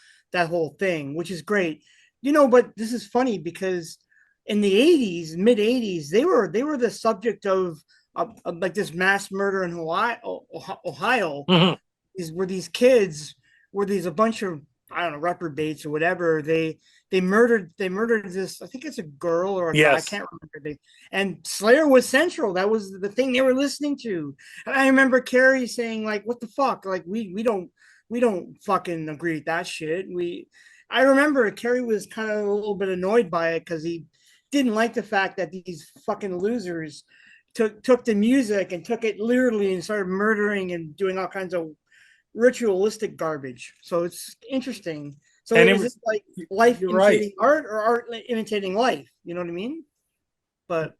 thing, which is great. But this is funny because in the 80s, mid 80s, they were the subject of like this mass murder in Ohio. Mm-hmm. These kids were a bunch of, I don't know, reprobates or whatever. They murdered this, I think it's a girl or a guy, I can't remember. And Slayer was central. That was the thing they were listening to. And I remember Carrie saying, like, what the fuck? Like, we don't fucking agree with that shit. I remember Carrie was kind of a little bit annoyed by it because he didn't like the fact that these fucking losers took the music and took it literally and started murdering and doing all kinds of ritualistic garbage. So it's interesting. So is it like life imitating art or art imitating life? You know what I mean? But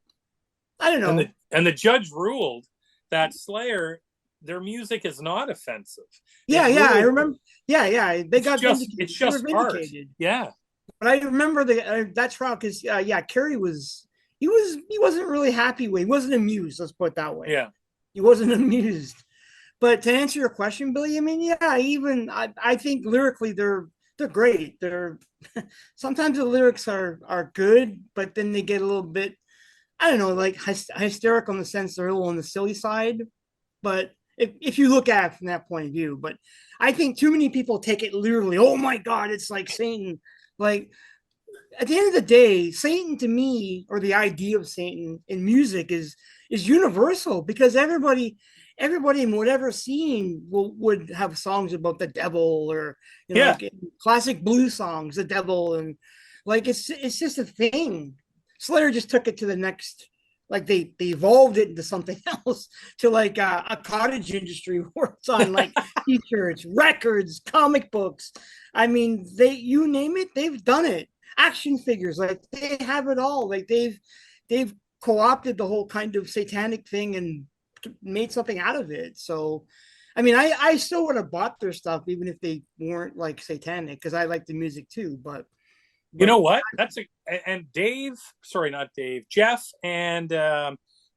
I don't know. And the judge ruled that Slayer, their music is not offensive. I remember. Yeah, they got vindicated. It's just art. Yeah, but I remember that trial because Kerry he wasn't really happy with. He wasn't amused. Let's put it that way. Yeah, he wasn't amused. But to answer your question, Billy, I mean, I think lyrically they're great. They're sometimes the lyrics are good, but then they get a little bit, I don't know, like hysterical in the sense they're a little on the silly side. But if you look at it from that point of view, but I think too many people take it literally. Oh my God, it's like Satan. Like at the end of the day, Satan to me, or the idea of Satan in music is universal because everybody in whatever scene would have songs about the devil or like classic blues songs, the devil, and like it's just a thing. Slayer just took it to the next like they evolved it into something else, to like a cottage industry where it's on like t-shirts, records, comic books. I mean, you name it, they've done it. Action figures, like they have it all. Like they've co-opted the whole kind of satanic thing and made something out of it. So I mean, I still would have bought their stuff even if they weren't like satanic, because I like the music too. You But know what? And Dave, sorry, not Dave, Jeff and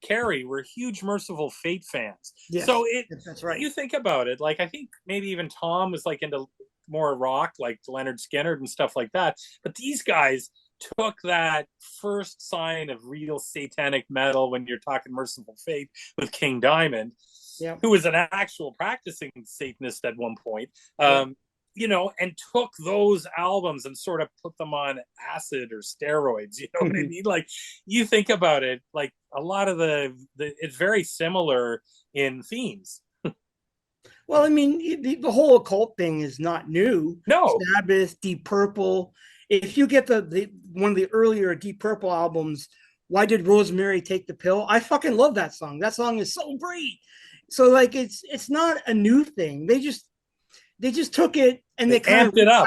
Carrie were huge Merciful Fate fans. yes, So that's right. you think about it, like I think maybe even Tom was like into more rock, like Leonard Skinner and stuff like that. But these guys took that first sign of real satanic metal when you're talking Merciful Fate with King Diamond, Yeah. who was an actual practicing Satanist at one point. You know, and took those albums and sort of put them on acid or steroids. You know what I mean? Like, you think about it, like a lot of the it's very similar in themes. Well, I mean, the whole occult thing is not new. No. Sabbath, Deep Purple. If you get the one of the earlier Deep Purple albums, Why Did Rosemary Take the Pill? I fucking love that song. That song is so great. So like, it's not a new thing. They just took it and they kind amped it up.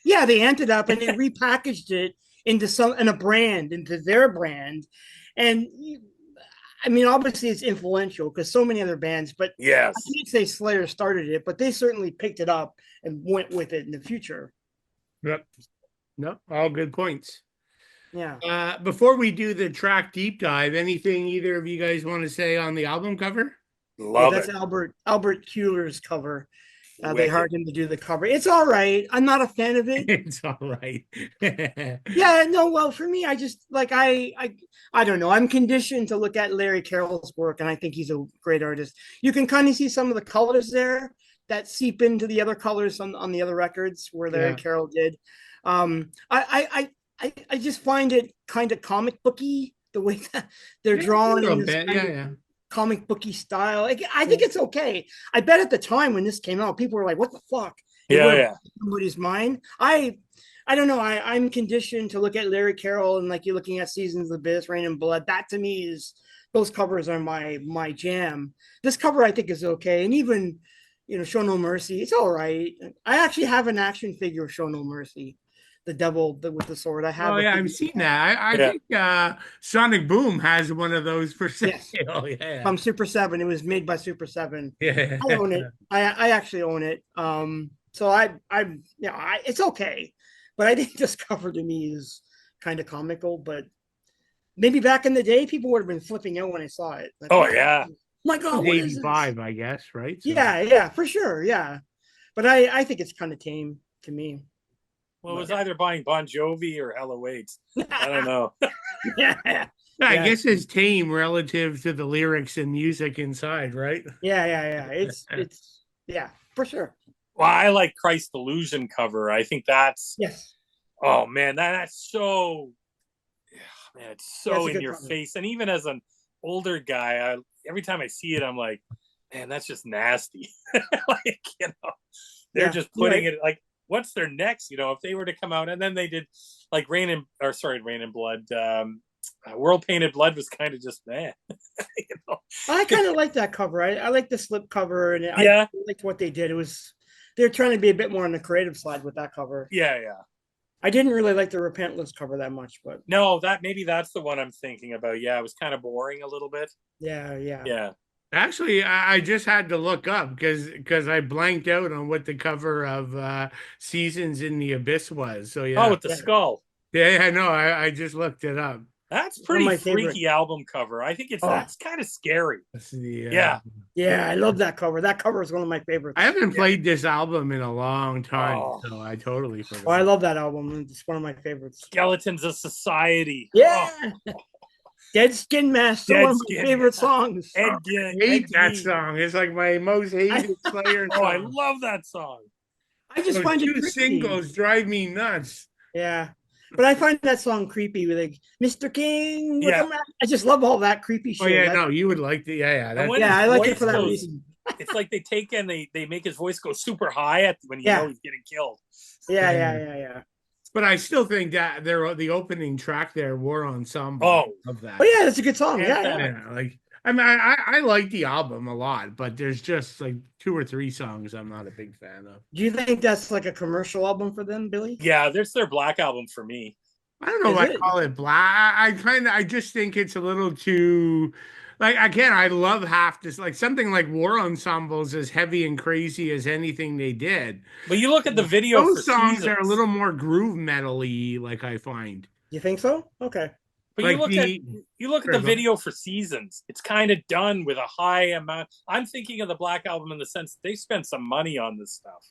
Yeah, they amped it up and they repackaged it into into their brand. And I mean, obviously it's influential because so many other bands, but yes, I can't say Slayer started it, but they certainly picked it up and went with it in the future. Yep. No, all good points. Yeah. Before we do the track deep dive, anything either of you guys want to say on the album cover? Love that's it. Albert Kuhler's cover. They hired him to do the cover. It's all right. I'm not a fan of it. It's all right. Yeah, no, well, for me, I just like I don't know. I'm conditioned to look at Larry Carroll's work, and I think he's a great artist. You can kind of see some of the colors there that seep into the other colors on the other records where Larry Carroll did. I just find it kind of comic booky the way that they're drawn in this comic booky style. Like, I think it's okay. I bet at the time when this came out, people were like, "What the fuck?" Somebody's mind. I don't know. I'm conditioned to look at Larry Carroll and like you're looking at Seasons of Abyss, Rain and Blood. That to me is those covers are my jam. This cover I think is okay, and even Show No Mercy, it's all right. I actually have an action figure of Show No Mercy. The devil with the sword. I have. Oh yeah, I've seen that. I think Sonic Boom has one of those for sale. Yes. From Super 7. It was made by Super 7. Yeah, I own it. I actually own it. So I it's okay, but I think this cover to me is kind of comical. But maybe back in the day, people would have been flipping out when I saw it. Like, my God, what is 85, I guess, right? So. Yeah, for sure, yeah. But I think it's kind of tame to me. Well, it was either buying Bon Jovi or Hella Waits. I don't know. I guess it's tame relative to the lyrics and music inside, right? Yeah. It's for sure. Well, I like Christ Illusion cover. I think that's Oh man, that's so it's so in your face. And even as an older guy, every time I see it, I'm like, man, that's just nasty. Like, they're just putting it like, what's their next? If they were to come out, and then they did like Rain and Blood, World Painted Blood was kind of just man. I kind of like that cover. I like the slip cover, and I liked what they did. They're trying to be a bit more on the creative side with that cover. Yeah. I didn't really like the Repentless cover that much, but no, that's the one I'm thinking about. Yeah, it was kind of boring a little bit. Yeah. Actually, I just had to look up because I blanked out on what the cover of Seasons in the Abyss was. So yeah. Oh, with the skull. Yeah, I know. I just looked it up. That's pretty freaky album cover. I think that's kind of scary. Yeah, I love that cover. That cover is one of my favorites. I haven't played this album in a long time, so I totally forgot. Oh, I love that album. It's one of my favorites. Skeletons of Society. Yeah. Dead Skin Mask, one of my favorite songs. I hate that song. It's like my most hated Slayer song. I love that song. I just find it creepy. Singles drive me nuts. Yeah. But I find that song creepy with like Mr. King. Yeah. I just love all that creepy shit. Oh yeah, no, you would like the I like it for that reason. It's like they take and they make his voice go super high when you know he's getting killed. Yeah. But I still think that the opening track there, War Ensemble, of Oh that. yeah, that's a good song. Yeah. Yeah, like I mean, I like the album a lot, but there's just like 2 or 3 songs I'm not a big fan of. Do you think that's like a commercial album for them, Billy? Yeah, there's their Black album for me. I don't know Is if I it? call it black. I just think it's a little too like again, I love half this like something like War Ensembles as heavy and crazy as anything they did. But you look at the video for Those songs are a Seasons. little more groove metal-y, like I find. You think so? Okay. But Like you look at the video for Seasons. It's kind of done with a high amount. I'm thinking of the Black album in the sense that they spent some money on this stuff.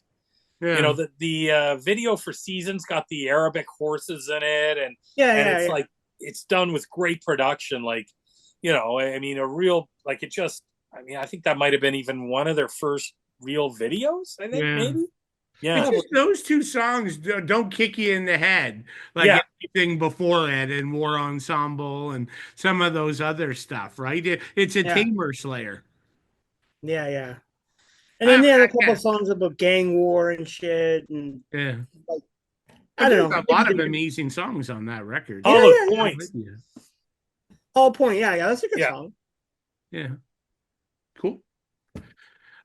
yeah. You know, the video for Seasons got the Arabic horses in it, and it's like it's done with great production. Like, you know, I mean, a real like it just. I mean, I think that might have been even one of their first real videos. I think maybe. Yeah, It's just those 2 songs don't kick you in the head like anything before it and War Ensemble and some of those other stuff, right? It's a Tamer Slayer. Yeah. And then they had a couple of songs about gang war and shit, and like, I don't know. A lot of amazing songs on that record. All Point. Yeah, that's a good song. Yeah, cool.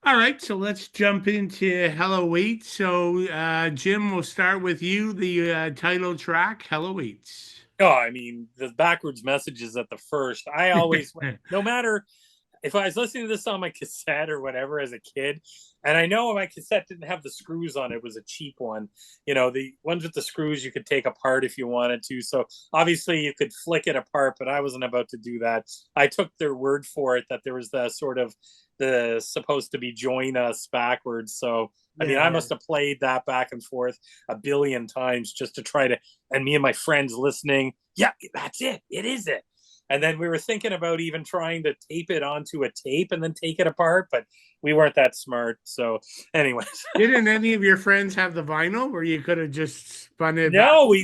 All right, so let's jump into Hell Awaits. So, Jim, we'll start with you. The title track, Hell Awaits. Oh, I mean, the backwards messages at the first. I always, no matter if I was listening to this on my cassette or whatever as a kid, and I know my cassette didn't have the screws on it, it was a cheap one. You know, the ones with the screws you could take apart if you wanted to. So obviously you could flick it apart, but I wasn't about to do that. I took their word for it that there was the sort of the supposed to be join us backwards. So I mean, I must have played that back and forth a billion times just to try to, and me and my friends listening. Yeah, that's it. It is it. And then we were thinking about even trying to tape it onto a tape and then take it apart, but we weren't that smart. So, anyways, didn't any of your friends have the vinyl where you could have just spun it? No,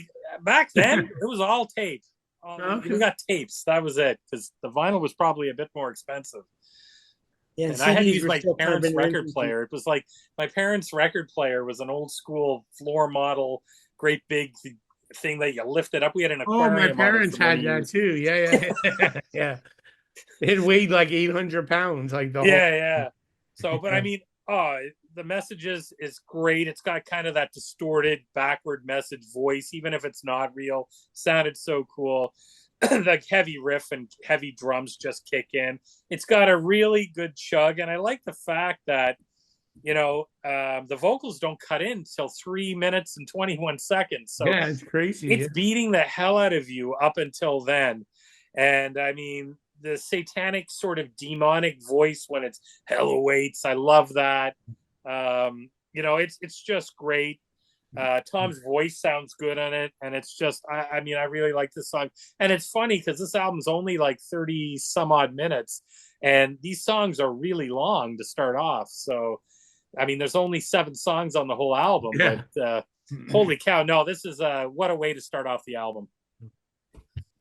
back then it was all tape. We got tapes. That was it, because the vinyl was probably a bit more expensive. Yeah, and I had to use my parents' record player. It was like my parents' record player was an old school floor model, great big thing that you lifted up. We had an aquarium. Oh, my parents had that too. Yeah. Yeah. It weighed like 800 pounds. Like the whole... So, but I mean, the messages is great. It's got kind of that distorted backward message voice, even if it's not real. Sounded so cool. The heavy riff and heavy drums just kick in. It's got a really good chug, and I like the fact that, you know, the vocals don't cut in till 3 minutes and 21 seconds. So yeah, it's crazy. It's beating the hell out of you up until then. And I mean, the satanic sort of demonic voice when it's Hell Awaits. I love that. You know, it's just great. Tom's voice sounds good on it, and it's just I mean, I really like this song. And it's funny because this album's only like 30 some odd minutes, and these songs are really long to start off. So I mean, there's only 7 songs on the whole album, but holy cow, no, this is what a way to start off the album.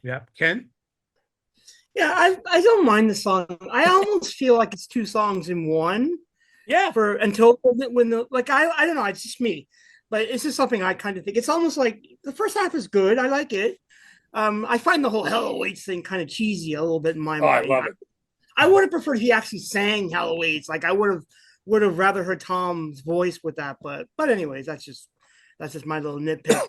Yeah. Ken? Yeah, I don't mind the song. I almost feel like it's 2 songs in one. Yeah. Until when the like I don't know, it's just me. But it's just something I kind of think. It's almost like the first half is good. I like it. I find the whole Hell Awaits thing kind of cheesy a little bit in my mind. I love it. I would have preferred he actually sang Hell Awaits. Like I would have rather heard Tom's voice with that. But anyways, that's just my little nitpick.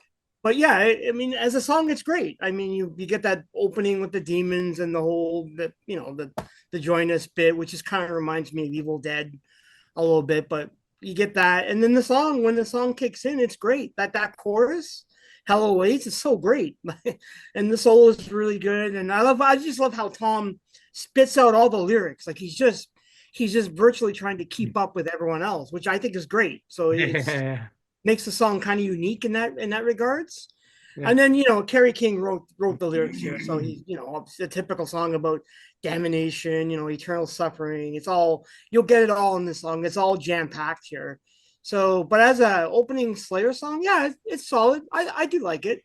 But yeah, I mean, as a song, it's great. I mean, you get that opening with the demons and the whole the join us bit, which just kind of reminds me of Evil Dead a little bit, but you get that, and then when the song kicks in, it's great. That chorus, Hell Awaits, is so great, and the solo is really good. And I just love how Tom spits out all the lyrics. Like he's just virtually trying to keep up with everyone else, which I think is great. So it makes the song kind of unique in that regards. Yeah. And then, you know, Kerry King wrote the lyrics here. So he's, you know, it's a typical song about damnation, you know, eternal suffering. It's all, you'll get it all in this song. It's all jam-packed here. So, but as a opening Slayer song, yeah, it's solid. I do like it.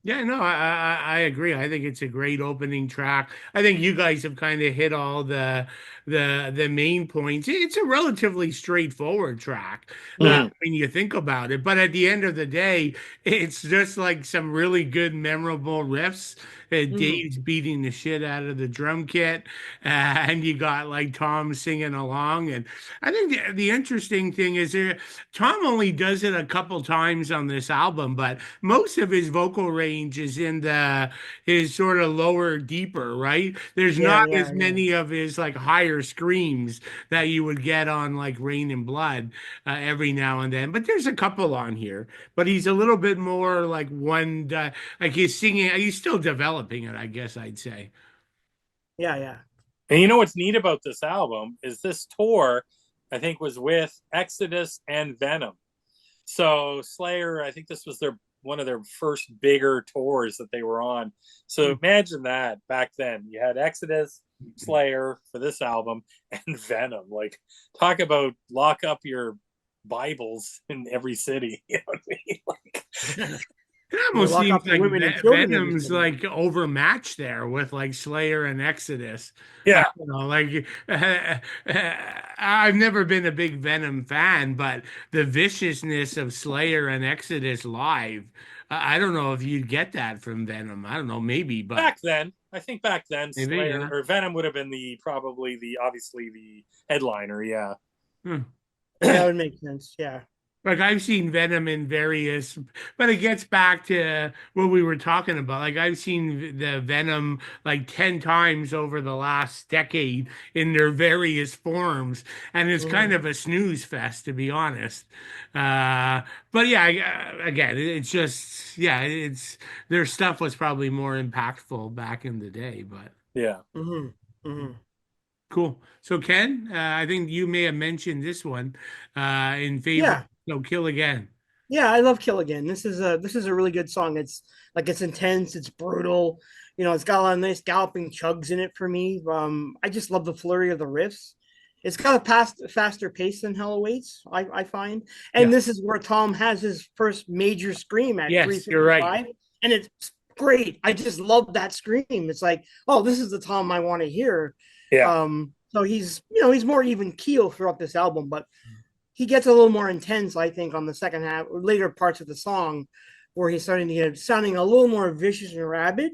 Yeah, no, I agree. I think it's a great opening track. I think you guys have kind of hit all the the main points. It's a relatively straightforward track when you think about it. But at the end of the day, it's just like some really good, memorable riffs. Mhm. Dave's beating the shit out of the drum kit, and you got like Tom singing along. And I think the interesting thing is Tom only does it a couple times on this album, but most of his vocal range is in the his sort of lower, deeper, right? There's Yeah, not yeah, as yeah. many of his like higher screams that you would get on like Rain and Blood every now and then, but there's a couple on here. But he's a little bit more like like he's singing, he's still developing it, I guess I'd say. Yeah, yeah. And you know what's neat about this album is this tour, I think, was with Exodus and Venom. So Slayer, I think this was their one of their first bigger tours that they were on. So imagine that back then. You had Exodus, Slayer for this album, and Venom. Like, talk about lock up your Bibles in every city. You know what I mean? Like, It Or almost lock seems up the like women and children in every Venom's city. like overmatched there with like Slayer and Exodus. I yeah, don't know, like I've never been a big Venom fan, but the viciousness of Slayer and Exodus live, I don't know if you'd get that from Venom. I don't know, maybe, but back then, I think back then maybe, Slayer yeah. or Venom would have been the probably the obviously the headliner. Yeah. Hmm. Yeah, that would make sense. Yeah. Like I've seen Venom in various, but it gets back to what we were talking about. Like I've seen the Venom like 10 times over the last decade in their various forms, and it's kind Mhm. of a snooze fest, to be honest. Uh, but yeah, again, it's just, yeah, it's their stuff was probably more impactful back in the day, but Yeah. Mhm. Mhm. cool. So Ken, I think you may have mentioned this one in favor. Yeah. So Kill Again. Yeah, I love Kill Again. This is a really good song. It's intense, it's brutal. It's got a lot of nice galloping chugs in it for me. I just love the flurry of the riffs. It's got faster pace than Hell Awaits, I find. And Yeah. this is where Tom has his first major scream at Yes, you're right. 3:55, and it's great. I just love that scream. It's like, oh, this is the Tom I want to hear. Yeah. So he's more even keel throughout this album, but he gets a little more intense, I think, on the second half or later parts of the song, where he's starting to get sounding a little more vicious and rabid.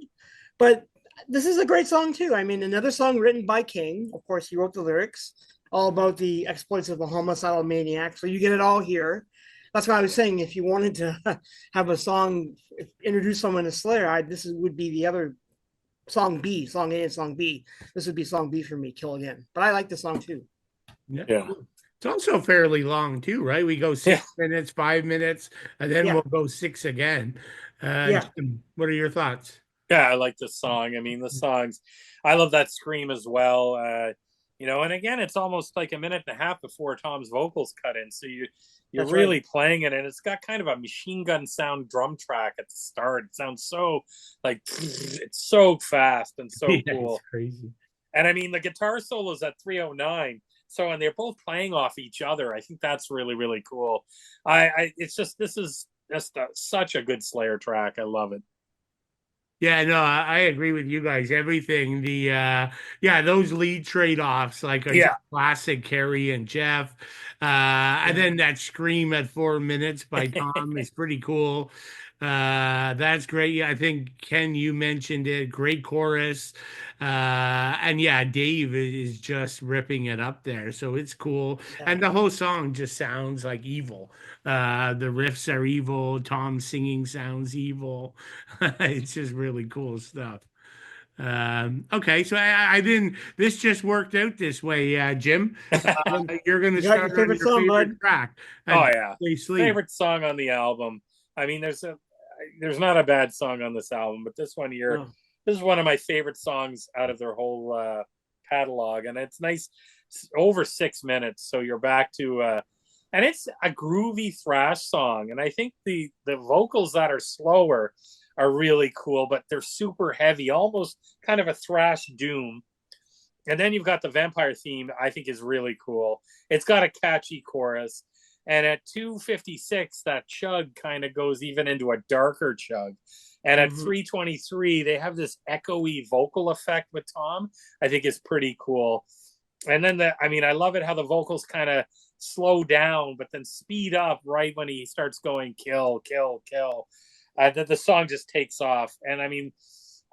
But this is a great song too. I mean, another song written by King. Of course, he wrote the lyrics, all about the exploits of a homicidal maniac. So you get it all here. That's why I was saying, if you wanted to have a song introduce someone to Slayer, would be the other song B, song A and song B. This would be song B for me, Kill Again. But I like the song too. Yeah. Yeah. It's also fairly long too, right? We go Yeah. 6 minutes, 5 minutes, and then Yeah, we'll go six again. yeah, Jim, what are your thoughts? Yeah, I like this song. I mean, the songs, I love that scream as well. And again, it's almost like a minute and a half before Tom's vocals cut in, so you're that's right. really playing it, and it's got kind of a machine gun sound drum track at the start. It sounds so like it's so fast and so Yeah, it's cool. crazy. And I mean, the guitar solos at 309. So, and they're both playing off each other. I think that's really, really cool. It's just, this is just such a good Slayer track. I love it. Yeah, no, I agree with you guys. Everything, yeah, those lead trade-offs like are just Yeah. classic Carrie and Jeff. And Yeah. then that scream at 4 minutes by Tom is pretty cool. That's great. Yeah, I think Ken, you mentioned it. Great chorus. And yeah, Dave is just ripping it up there. So it's cool. Yeah. And the whole song just sounds like evil. The riffs are evil. Tom singing sounds evil. It's just really cool stuff. Okay, so I didn't. This just worked out this way, Jim. You're going to You got start your on favorite your song, favorite bud. track. Oh Don't yeah. Stay Sleep. Favorite song on the album. I mean, there's not a bad song on this album, but this one here, Oh, this is one of my favorite songs out of their whole catalog, and it's nice, over 6 minutes. So you're back to and it's a groovy thrash song, and I think the vocals that are slower are really cool, but they're super heavy, almost kind of a thrash doom. And then you've got the vampire theme, I think is really cool. It's got a catchy chorus. And at 256, that chug kind of goes even into a darker chug. And at mhm. 323, they have this echoey vocal effect with Tom, I think is pretty cool. And then I love it how the vocals kind of slow down, but then speed up right when he starts going kill, kill, kill. The song just takes off. And I mean,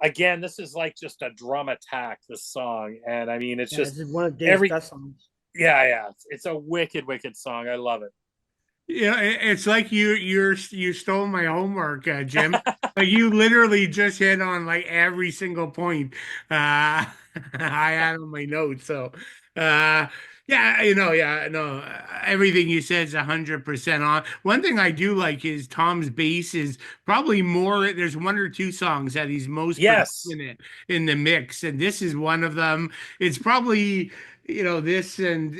again, this is like just a drum attack, this song. And I mean, it's just this is one of Dave's best songs. Yeah. It's a wicked, wicked song. I love it. Yeah, it's like you stole my homework, Jim. Like you literally just hit on like every single point I had on my notes. So, yeah, yeah, no, everything you said is 100% on. One thing I do like is Tom's bass is probably more. There's one or two songs that he's most Yes. in the mix, and this is one of them. It's probably this and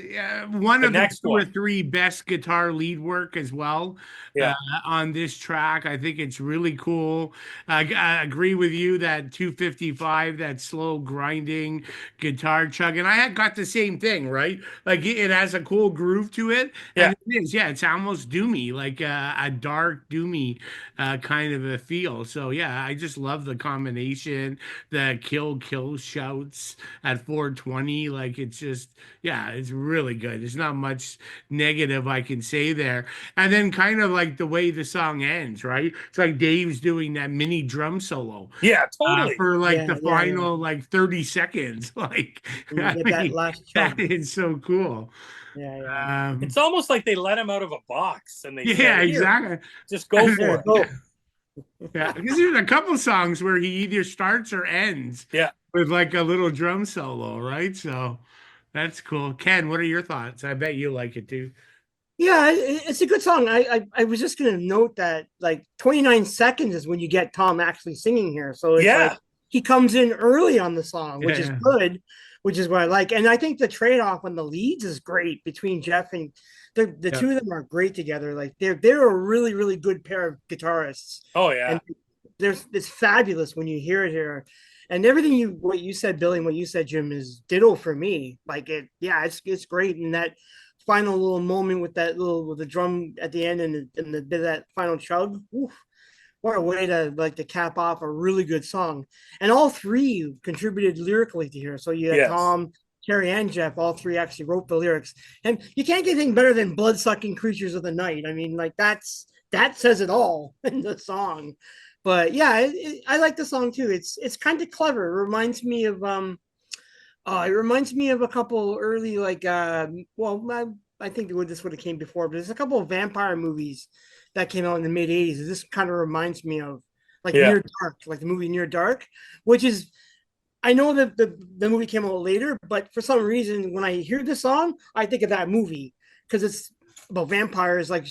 one The of the next two or one. three best guitar lead work as well Yeah. on this track. I think it's really cool. I agree with you that 255, that slow grinding guitar chug, and I had got the same thing, right? Like it has a cool groove to it, Yeah. and it is, yeah, it's almost doomy, like a dark doomy kind of a feel. So yeah, I just love the combination, the kill shouts at 420, like it's just yeah, it's really good. There's not much negative I can say there. And then kind of like the way the song ends, right? It's like Dave's doing that mini drum solo. Yeah, totally. For like the Yeah. final like 30 seconds. Like, And you I get that mean, last that chunk. is so cool. Yeah. It's almost like they let him out of a box and they Yeah, said, "Here, exactly. just go There for you it." go. Yeah, because there's a couple songs where he either starts or ends Yeah. with like a little drum solo, right? So that's cool. Ken, what are your thoughts? I bet you like it too. Yeah, it's a good song. I was just gonna note that like 29 seconds is when you get Tom actually singing here. So it's like Yeah. he comes in early on the song, which is Yeah. good, which is what I like. And I think the trade-off on the leads is great between Jeff and the Yeah. two of them are great together. Like they're a really, really good pair of guitarists. Oh yeah. And it's fabulous when you hear it here. And everything what you said, Billy, and what you said, Jim, is ditto for me. Like it's great. And that final little moment with with the drum at the end and the bit of that final chug. Oof, what a way to cap off a really good song. And all three contributed lyrically to here. So you had Yes. Tom, Terry, and Jeff. All three actually wrote the lyrics. And you can't get anything better than blood sucking creatures of the night. I mean, like that says it all in the song. But yeah, I like the song too. It's kind of clever. It reminds me of it reminds me of a couple early I think this would have came before, but there's a couple of vampire movies that came out in the mid '80s. This kind of reminds me of like Yeah. Near Dark, like the movie Near Dark, which is I know that the movie came out later, but for some reason when I hear the song, I think of that movie because it's about vampires like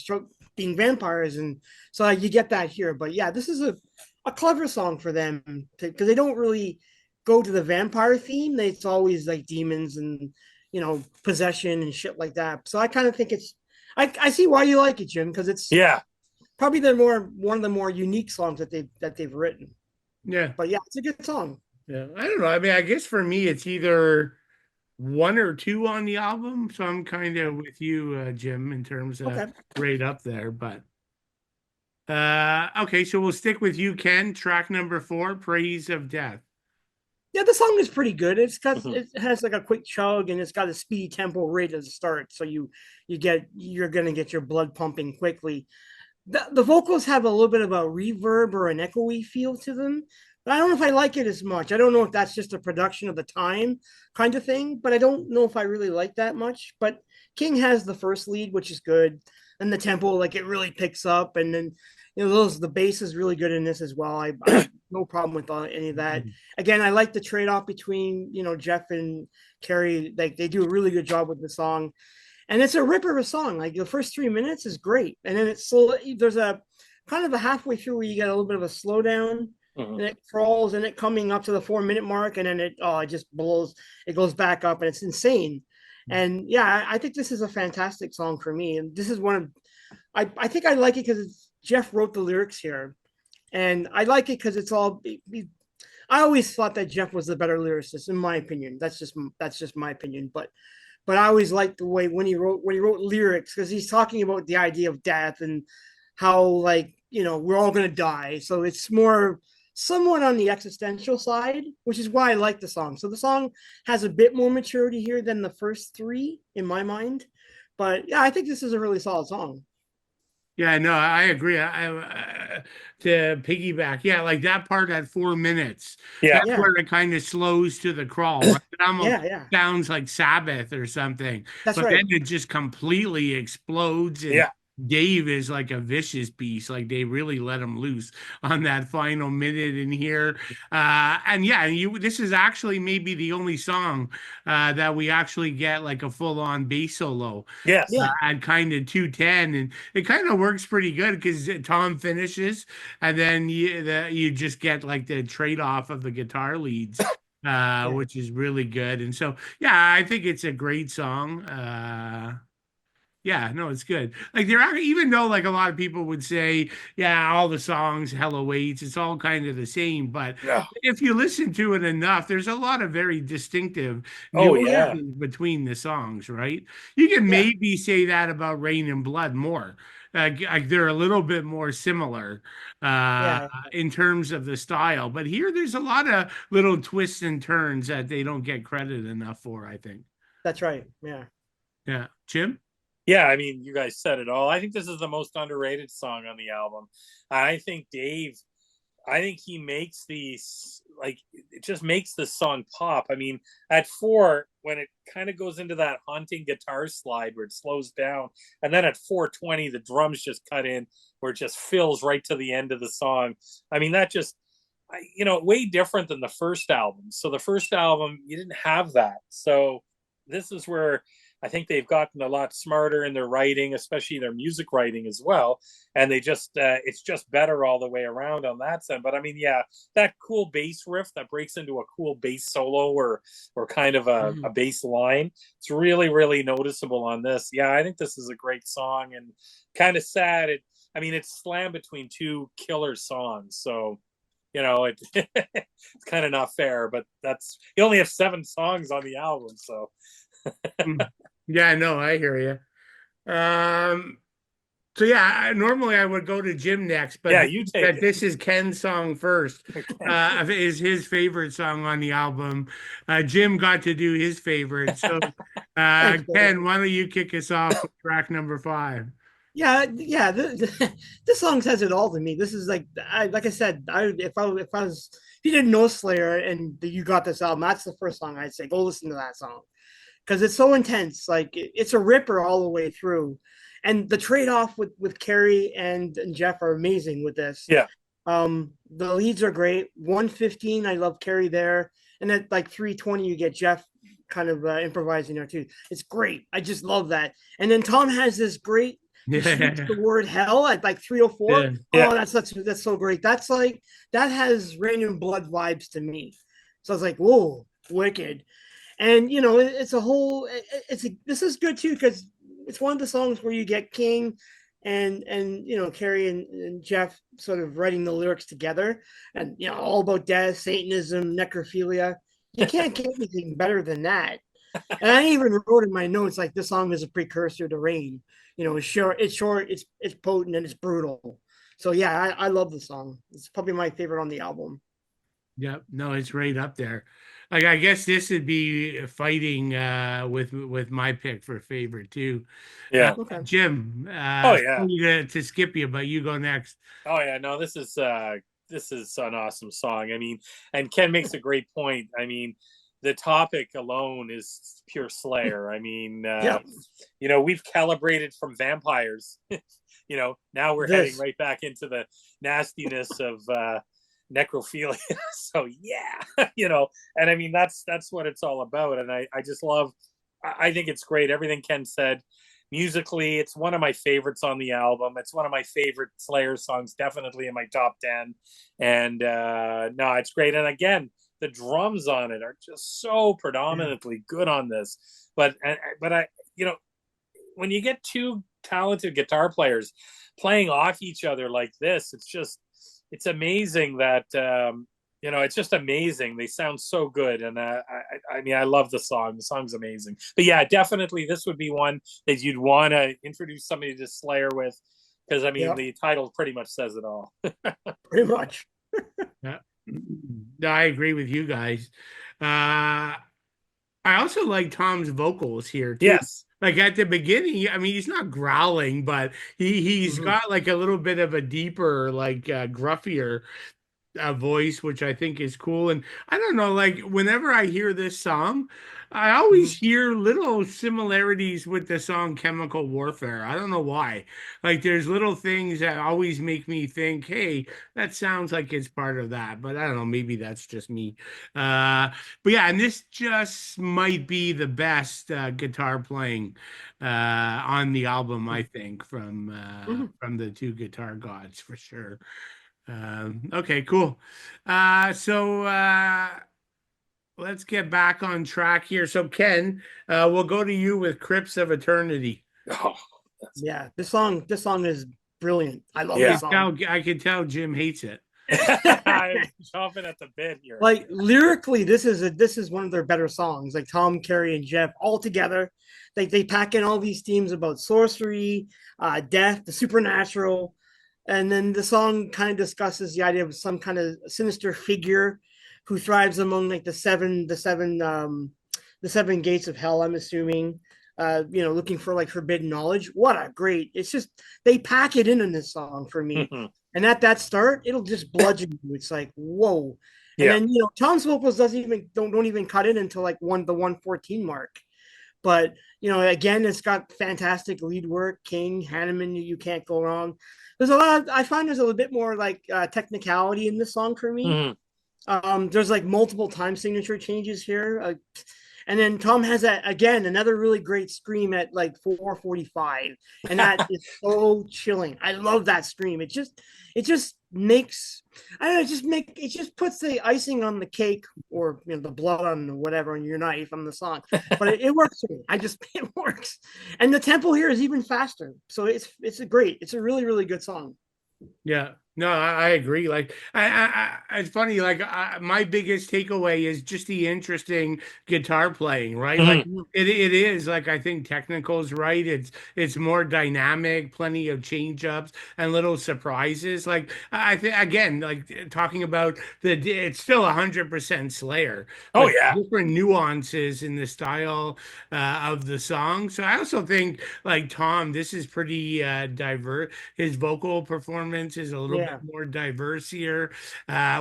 being vampires, and so you get that here. But yeah, this is a clever song for them because they don't really go to the vampire theme. It's always like demons and possession and shit like that. So I kind of think I see why you like it, Jim, because it's probably one of the more unique songs that they've written. Yeah. But yeah, it's a good song. Yeah. I don't know. I mean, I guess for me, it's either one or two on the album. So I'm kind of with you, Jim, in terms of right up there. But okay, so we'll stick with you, Ken. Track number 4, Praise of Death. Yeah, the song is pretty good. It has like a quick chug and it's got a speedy tempo right at the start, so you're gonna get your blood pumping quickly. The vocals have a little bit of a reverb or an echoey feel to them, but I don't know if I like it as much. I don't know if that's just a production of the time kind of thing, but I don't know if I really like that much. But King has the first lead, which is good, and the tempo like it really picks up, and then the bass is really good in this as well. I no problem with any of that. Again, I like the trade-off between Jeff and Carrie. Like they do a really good job with the song, and it's a ripper of a song. Like the first 3 minutes is great, and then it's slow. There's a kind of a halfway through where you get a little bit of a slowdown, and it crawls, and it coming up to the 4 minute mark, and then it just blows. It goes back up, and it's insane. And yeah, I think this is a fantastic song for me, and this is one of I think I like it because Jeff wrote the lyrics here, and I like it because it's all. I always thought that Jeff was the better lyricist, in my opinion. That's just my opinion, but I always liked the way when he wrote lyrics because he's talking about the idea of death and how we're all gonna die. So it's more somewhat on the existential side, which is why I like the song. So the song has a bit more maturity here than the first three in my mind. But yeah, I think this is a really solid song. Yeah, no, I agree. To piggyback, yeah, like that part at 4 minutes, Yeah. that's Yeah, where it kind of slows to the crawl, right? It almost yeah. sounds like Sabbath or something, That's but then right. it just completely explodes, and Yeah. Dave is like a vicious beast. Like they really let him loose on that final minute in here. And yeah, this is actually maybe the only song that we actually get like a full-on bass solo Yes. Yeah, at kind of 210, and it kind of works pretty good because Tom finishes, and then you just get like the trade-off of the guitar leads, yeah. which is really good. And so yeah, I think it's a great song. Yeah, no, it's good. Like even though like a lot of people would say, yeah, all the songs, Hello Waits, it's all kind of the same. But Yeah. if you listen to it enough, there's a lot of very distinctive Oh Oh yeah, yeah. nuances between the songs, right? You can yeah. maybe say that about Rain and Blood more. Like they're a little bit more similar uh, Yeah, in terms of the style, but here there's a lot of little twists and turns that they don't get credit enough for, I think. that's right. Yeah, Yeah, Jim? Yeah, I mean, you guys said it all. I think this is the most underrated song on the album. I think Dave, I think he makes these, like, it just makes the song pop. I mean, at 4, when it kind of goes into that haunting guitar slide where it slows down, and then at 4:20, the drums just cut in where it just fills right to the end of the song. I mean, that just, way different than the first album. So the first album, you didn't have that. So this is where I think they've gotten a lot smarter in their writing, especially their music writing as well. And they just, it's just better all the way around on that side. But I mean, yeah, that cool bass riff that breaks into a cool bass solo or kind of a Mhm. bass line, it's really, really noticeable on this. Yeah, I think this is a great song and kind of sad. I mean, it's slammed between two killer songs. So, it's kind of not fair, but you only have 7 songs on the album. So, Mm. Yeah, no, I hear you. So yeah, normally I would go to Jim next, but yeah, you take that it. this is Ken's song first, is his favorite song on the album. Jim got to do his favorite. So, Thanks, buddy. Ken, why don't you kick us off with track number 5? Yeah, yeah. This song says it all to me. This is like I said, if you didn't know Slayer and you got this album, that's the first song I'd say go listen to that song because it's so intense. Like it's a ripper all the way through, and the trade off with Carrie and Jeff are amazing with this. Yeah. The leads are great. 115, I love Carrie there, and at like 320, you get Jeff kind of improvising there too. It's great. I just love that. And then Tom has this great he shrieks Yeah, the word hell at like 304. yeah, Yeah. Oh, that's so great. That's like that has Rain and Blood vibes to me. So I was like, whoa, wicked. And it's a whole this is good too because it's one of the songs where you get King and Carrie and Jeff sort of writing the lyrics together and all about death, Satanism, necrophilia. You can't get anything better than that. And I even wrote in my notes like this song is a precursor to Rain. It's short, it's potent, and it's brutal. So yeah, I love the song. It's probably my favorite on the album. yeah. No, it's right up there. Like I guess this would be fighting with my pick for favorite too. Uh, Yeah. Okay. Jim, Oh yeah. sorry to skip you, but you go next. Oh yeah. No, this is an awesome song. I mean, and Ken makes a great point. I mean, the topic alone is pure Slayer. I mean, Yeah. we've calibrated from vampires. Now we're heading This. right back into the nastiness of necrophilia. So yeah, and I mean that's what it's all about. And I just love. I think it's great. Everything Ken said. Musically, it's one of my favorites on the album. It's one of my favorite Slayer songs, definitely in my top 10. And no, it's great. And again, the drums on it are just so Yeah. predominantly good on this. But I, when you get two talented guitar players playing off each other like this, it's amazing that it's just amazing. They sound so good, and I mean, I love the song. The song's amazing. But yeah, definitely, this would be one that you'd want to introduce somebody to Slayer with, because I mean, Yeah. the title pretty much says it all. Pretty much. Yeah. No, I agree with you guys. I also like Tom's vocals here too. Yes. Like at the beginning, I mean, he's not growling, but he's Mhm. got like a little bit of a deeper, like gruffier voice, which I think is cool. And I don't know, like whenever I hear this song, I always Mhm. hear little similarities with the song Chemical Warfare. I don't know why. Like there's little things that always make me think, hey, that sounds like it's part of that. But I don't know, maybe that's just me. But yeah, and this just might be the best guitar playing on the album, I think, Mhm. from the two guitar gods for sure. Okay, cool. So let's get back on track here. So Ken, we'll go to you with Crypts of Eternity. Oh, Yeah, this song is brilliant. I I love yeah. this can song. tell, I can tell Jim hates it. I'm chomping at the bit here. Like lyrically, this is one of their better songs. Like Tom, Carey, and Jeff all together. Like they pack in all these themes about sorcery, death, the supernatural, and then the song kind of discusses the idea of some kind of sinister figure who thrives among like the seven gates of hell. I'm assuming, looking for like forbidden knowledge. What a great! It's just they pack it in this song for me. And at that start, it'll just bludgeon you. It's like, whoa. And Yeah. then Tom's vocals doesn't even don't even cut in until like the 114 mark. But again, it's got fantastic lead work. King, Hanneman, you can't go wrong. There's a lot. I find there's a little bit more like technicality in this song for me. Mhm. There's like multiple time signature changes here. And then Tom has another really great scream at like 4:45, and that is so chilling. I love that scream. It just makes I don't know. It just puts the icing on the cake, or the blood on whatever on your knife on the song. But it works for me. It works, and the tempo here is even faster. So it's a really really good song. Yeah, no, I agree. Like, it's funny. Like, my biggest takeaway is just the interesting guitar playing, right? Like, Mhm. Mhm. it is like I think technical's right. It's more dynamic, plenty of change ups and little surprises. Like, I think again, like talking about it's still 100% Slayer, Oh but yeah. different nuances in the style of the song. So I also think like Tom, this is pretty diverse. His vocal performance is a little bit Yeah, more diverse here.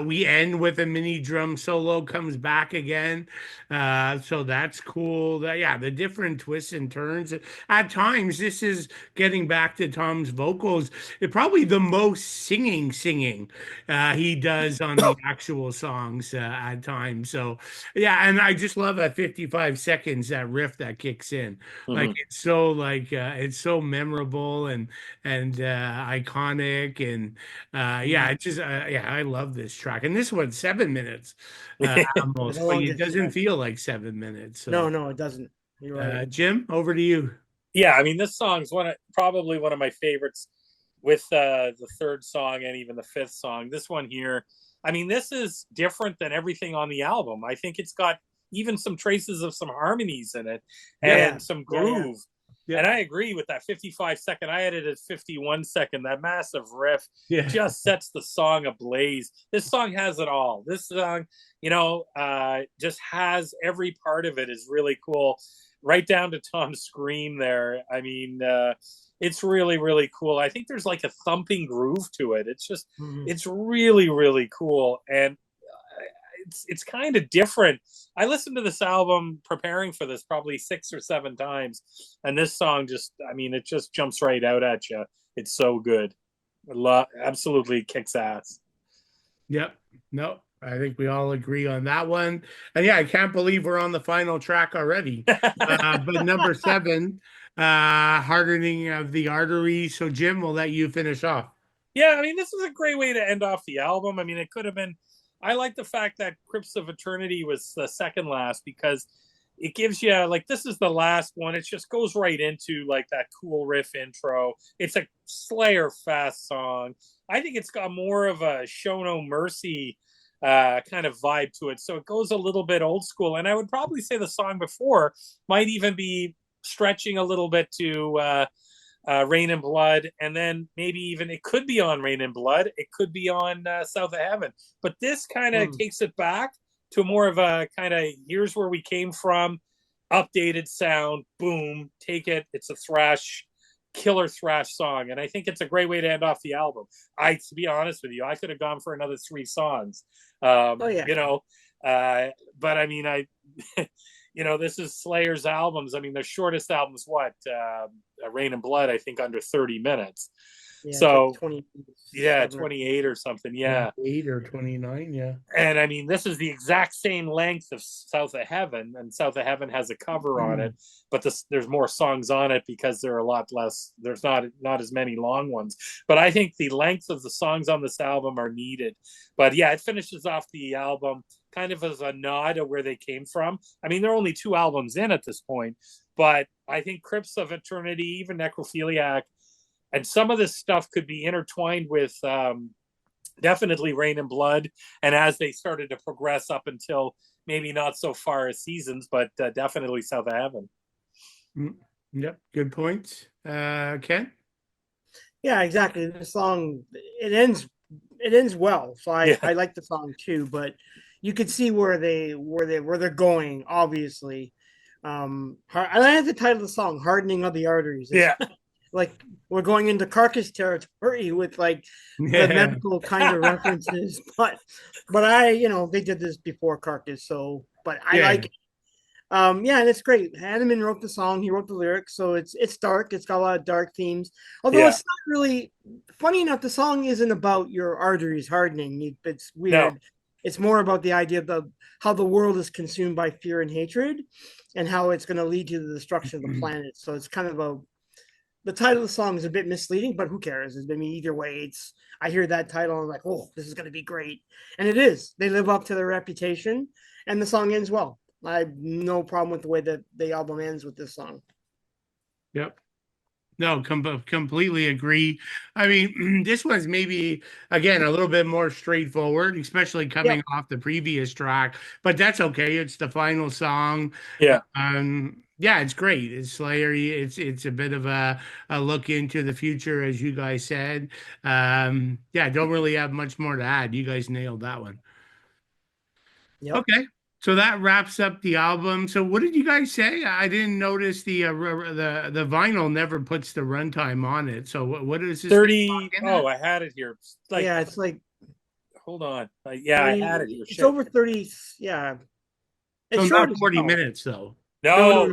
We end with a mini drum solo comes back again. So that's cool. Yeah, the different twists and turns. At times, this is getting back to Tom's vocals. Probably the most singing he does on the actual songs at times. So yeah, and I just love at 55 seconds that riff that kicks in. Mhm. Like it's so memorable and iconic and yeah, Mhm. it's just yeah, I love this track. And this one's 7 minutes The almost, but it longest. doesn't Yeah. feel like 7 minutes. No, So no, it doesn't. You're right. Jim, over to you. Yeah, I mean, this song's probably one of my favorites, with the third song and even the fifth song. This one here, I mean, this is different than everything on the album. I think it's got even some traces of some harmonies in it Yeah, Yeah, and some yeah, yeah. groove. yeah, And I agree with that 55 second. I had it at 51 second. That massive riff yeah. just sets the song ablaze. This song has it all. This song, just has every part of it is really cool, right down to Tom's scream there. I mean, it's really, really cool. I think there's like a thumping groove to it. Mhm. It's really, really cool. And it's kind of different. I listened to this album preparing for this probably 6 or 7 times, and this song it just jumps right out at you. It's so good. Absolutely kicks ass. Yep. No, I think we all agree on that one. And yeah, I can't believe we're on the final track already. But number seven, hardening of the arteries. So Jim, we'll let you finish off. Yeah, I mean, this is a great way to end off the album. I mean, it could have been. I like the fact that Crypts of Eternity was the second last, because it gives you like, this is the last one. It just goes right into like that cool riff intro. It's a Slayer fast song. I think it's got more of a Show No Mercy kind of vibe to it. So it goes a little bit old school. And I would probably say the song before might even be stretching a little bit to Rain and Blood, and then maybe even it could be on Rain and Blood. It could be on South of Heaven. But this kind of takes it back to more of a kind of here's where we came from, updated sound, boom, take it. It's a thrash, killer thrash song, and I think it's a great way to end off the album. To be honest with you, I could have gone for another 3 songs. But I mean, this is Slayer's albums. I mean, their shortest album's Rain and Blood, I think under 30 minutes. Yeah, so like 28 or something. Yeah. 8 or 29. Yeah. And I mean, this is the exact same length of South of Heaven, and South of Heaven has a cover on it, but there's more songs on it because there are a lot less. There's not as many long ones. But I think the length of the songs on this album are needed. But yeah, it finishes off the album kind of as a nod of where they came from. I mean, there are only 2 albums in at this point, but I think Crypts of Eternity, even Necrophiliac, and some of this stuff could be intertwined with definitely Rain and Blood. And as they started to progress up until maybe not so far as Seasons, but definitely South of Heaven. Yep. Good points. Ken? Yeah, exactly. The song, it ends well. So I like the song too, but you could see where they're going, obviously. I like the title of the song, Hardening of the Arteries. Yeah. Like we're going into Carcass territory with like the medical kind of references, but they did this before Carcass, so but I like it. And it's great. Hanneman wrote the song, he wrote the lyrics, so it's dark, it's got a lot of dark themes. Although it's not really funny enough, the song isn't about your arteries hardening. It's weird. No. It's more about the idea of how the world is consumed by fear and hatred and how it's going to lead to the destruction of the planet. So it's kind of the title of the song is a bit misleading, but who cares? I mean, either way, I hear that title and I'm like, oh, this is going to be great. And it is. They live up to their reputation, and the song ends well. I have no problem with the way that the album ends with this song. Yep. No, completely agree. I mean, this was maybe, again, a little bit more straightforward, especially coming off the previous track, but that's okay. It's the final song. Yeah. It's great. It's Slayer. It's a bit of a look into the future, as you guys said. Don't really have much more to add. You guys nailed that one. Yep. Okay. So that wraps up the album. So what did you guys say? I didn't notice the vinyl never puts the runtime on it. So what is this? 30. Oh, I had it here. It's like. Hold on. 30, I had it here. It's over 30. Yeah. It's not 40 minutes though. No.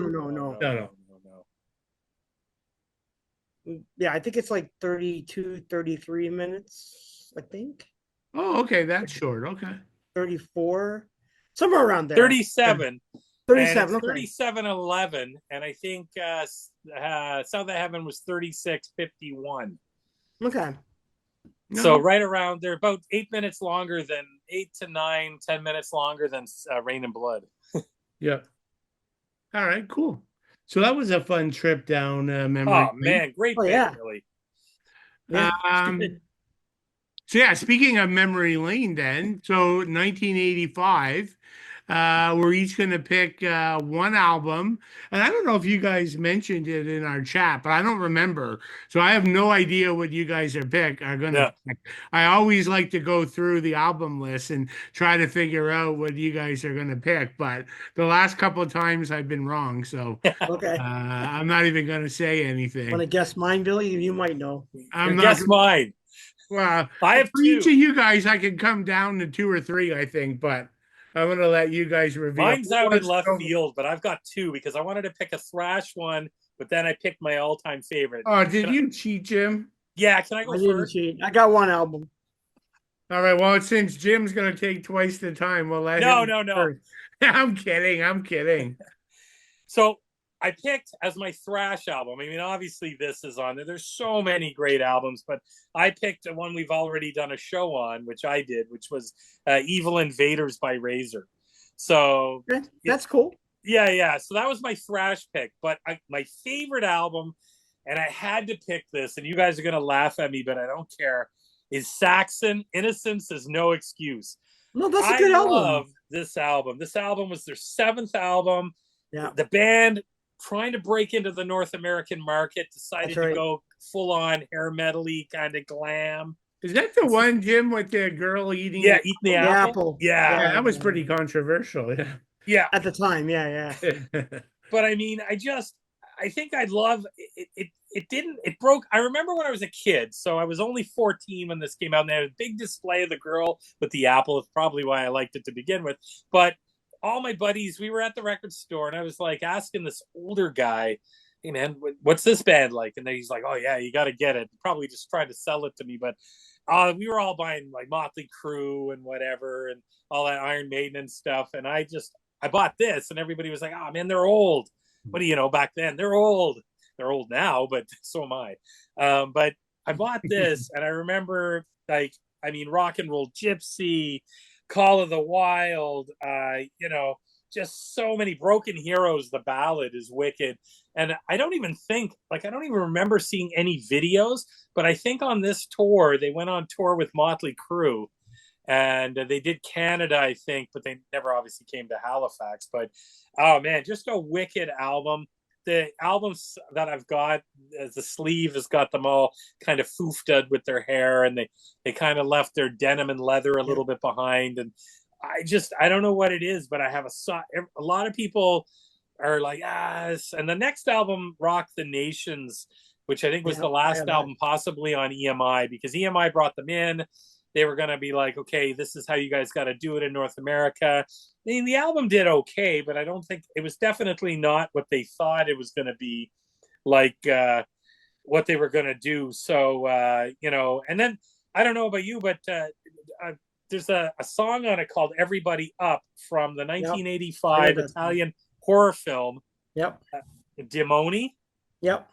Yeah, I think it's like 32, 33 minutes, I think. Oh, okay. That's short. Okay. 34. Somewhere around there. 37. 37. Okay. 37:11, and I think South of Heaven was 36:51. Okay. So right around, they're about 8 minutes longer than 8 to 9, 10 minutes longer than Rain and Blood. Yeah. All right. Cool. So that was a fun trip down memory lane. Oh man, great band, really. Yeah. So yeah, speaking of memory lane, then 1985, we're each going to pick one album, and I don't know if you guys mentioned it in our chat, but I don't remember, so I have no idea what you guys are going to pick. I always like to go through the album list and try to figure out what you guys are going to pick, but the last couple of times I've been wrong, so okay. I'm not even going to say anything. Want to guess mine, Billy? You might know. Guess mine. Well, I have for each of you guys, I could come down to 2 or 3, I think, but I'm going to let you guys reveal. Mine's out in left field, but I've got 2 because I wanted to pick a thrash one, but then I picked my all-time favorite. Oh, did you cheat, Jim? Yeah, can I go first? I got one album. All right, well, since Jim's going to take twice the time, we'll let him. No. I'm kidding. So I picked as my thrash album. I mean, obviously this is on there. There's so many great albums, but I picked one we've already done a show on, which I did, which was Evil Invaders by Razor. So that's cool. Yeah. So that was my thrash pick. But my favorite album, and I had to pick this, and you guys are going to laugh at me, but I don't care, is Saxon, Innocence is No Excuse. No, that's a good album. I love this album. This album was their 7th album. Yeah. The band trying to break into the North American market, decided to go full on hair metal-y kind of glam. Is that the one, Jim, with the girl eating? Yeah, eating the apple. Yeah, that was pretty controversial. Yeah, yeah, at the time. Yeah. But I mean, I think I'd love it. It broke. I remember when I was a kid, so I was only 14 when this came out, and they had a big display of the girl with the apple. It's probably why I liked it to begin with. But all my buddies, we were at the record store, and I was like asking this older guy, "Hey man, what's this band like?" And then he's like, "Oh yeah, you got to get it." Probably just trying to sell it to me, but we were all buying like Motley Crue and whatever, and all that Iron Maiden and stuff. And I bought this, and everybody was like, "Oh man, they're old." What do you know? Back then, they're old. They're old now, but so am I. But I bought this, and I remember, like, I mean, Rock and Roll Gypsy, Call of the Wild, just so many Broken Heroes. The ballad is wicked. And I don't even remember seeing any videos, but I think on this tour, they went on tour with Motley Crue. And they did Canada, I think, but they never obviously came to Halifax. But oh man, just a wicked album. The albums that I've got, the sleeve has got them all kind of foofed with their hair, and they kind of left their denim and leather a little bit behind. And I don't know what it is, but I have a lot of people are like, and the next album, Rock the Nations, which I think was the last album possibly on EMI, because EMI brought them in. They were going to be like, okay, this is how you guys got to do it in North America. I mean, the album did okay, but I don't think it was definitely not what they thought it was going to be, like what they were going to do. So, and then I don't know about you, but there's a song on it called Everybody Up from the 1985 Italian horror film. Yep. Demoni. Yep.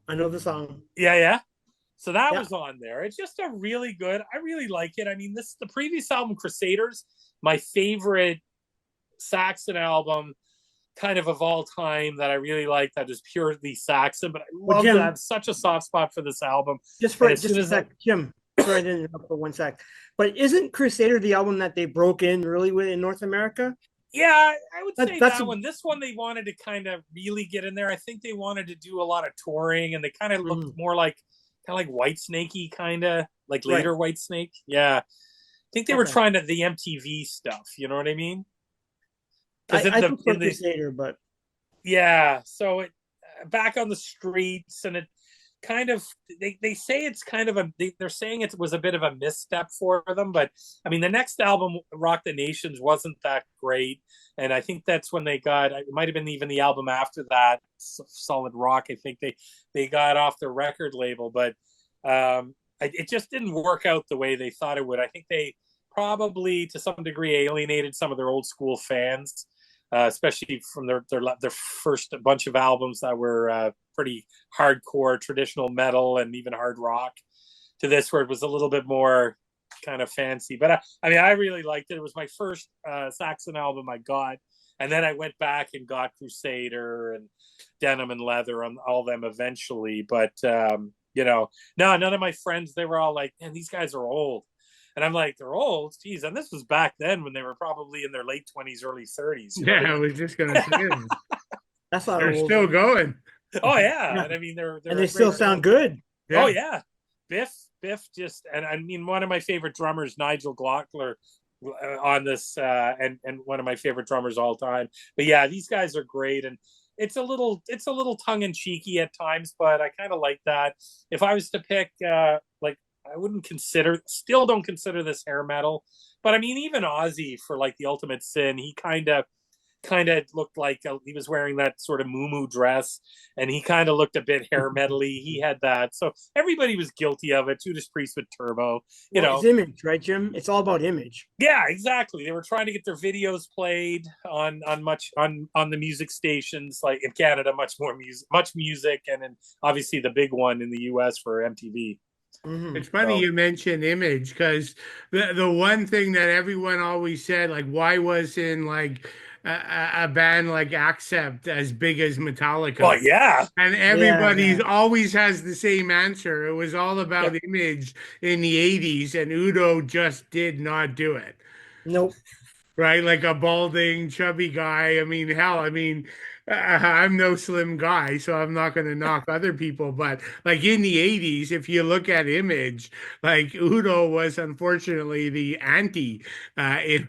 I know the song. Yeah. So that was on there. It's just a really good. I really like it. I mean, the previous album, Crusaders, my favorite Saxon album, kind of all time, that I really like. That is purely Saxon, but I love that. I have such a soft spot for this album. Just a sec, Jim. Sorry, I didn't interrupt for 1 sec. But isn't Crusader the album that they broke in really with in North America? Yeah, I would say that one. This one, they wanted to kind of really get in there. I think they wanted to do a lot of touring, and they kind of looked more like Whitesnakey, kind of like later Whitesnake. Yeah, I think they were trying to the MTV stuff. You know what I mean? I prefer Crusader, but yeah. So it back on the streets, and it kind of they say it's kind of they're saying it was a bit of a misstep for them, but I mean the next album, Rock the Nations, wasn't that great, and I think that's when it might have been even the album after that, Solid Rock. I think they got off the record label, but it just didn't work out the way they thought it would. I think they probably to some degree alienated some of their old school fans, especially from their first bunch of albums that were pretty hardcore traditional metal and even hard rock, to this where it was a little bit more kind of fancy. But I mean, I really liked it. It was my first Saxon album I got, and then I went back and got Crusader and Denim and Leather and all them eventually. But no, none of my friends, they were all like, man, these guys are old. And I'm like, they're old? Geez. And this was back then when they were probably in their late 20s, early 30s. Yeah, I was just going to say that's not they're old. Still going. Oh, yeah. And I mean, they're and they still sound good. Yeah. Oh, yeah. Biff just, and I mean, one of my favorite drummers, Nigel Glockler, on this, and one of my favorite drummers all time. But yeah, these guys are great. And it's a little tongue in cheeky at times, but I kind of like that. If I was to pick, I still don't consider this hair metal, but I mean, even Ozzy for like the Ultimate Sin, he kind of looked like he was wearing that sort of muumuu dress, and he kind of looked a bit hair metally. He had that, so everybody was guilty of it. Judas Priest with Turbo, it's image, right, Jim? It's all about image. Yeah, exactly. They were trying to get their videos played on the music stations, like in Canada, much music, and then obviously the big one in the US for MTV. Mm-hmm. It's funny you mentioned image, because the one thing that everyone always said, like, why wasn't like a band like Accept as big as Metallica? Oh yeah, and everybody always has the same answer. It was all about image in the 80s, and Udo just did not do it. Nope. Right, like a balding, chubby guy. I mean, hell, I'm no slim guy, so I'm not going to knock other people. But like in the 80s, if you look at Image, like Udo was unfortunately the anti Image.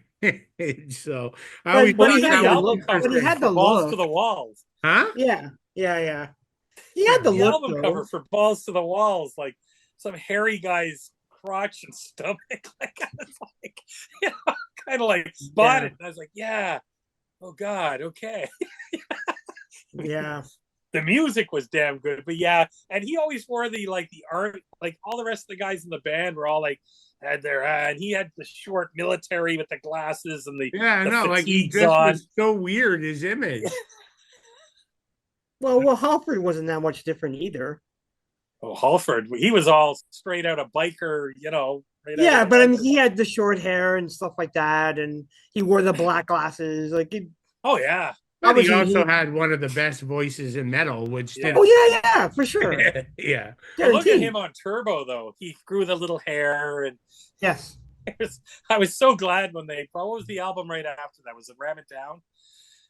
So I always But Look he thought at had the that the was album look. But he cover had interesting. for the Balls to look. the Walls. Huh? Yeah, yeah, yeah. He had Yeah. the The look album cover though. for Balls to the Walls, like some hairy guy's crotch and stomach. Like I was like, you know, kind of like Yeah, spotted. And I was like, yeah. Oh God, okay. yeah. The music was damn good, but yeah, and he always wore the art, like all the rest of the guys in the band were all like had their and he had the short military with the glasses and Yeah, I the know. Like he fatigues just on. was so weird, his image. Well, Halford wasn't that much different either. Oh, Halford, he was all straight out of biker, right out of Yeah, the but I mean, biker he life. had the short hair and stuff like that, and he wore the black glasses. Oh yeah, But he Obviously, also had one of the best voices in metal, which yeah. oh didn't. yeah, yeah, for sure, Yeah. But look at guaranteed. him on Turbo though. He grew the little hair, and Yes, I was so glad when they. What was the album right after that? Was it Ram It Down?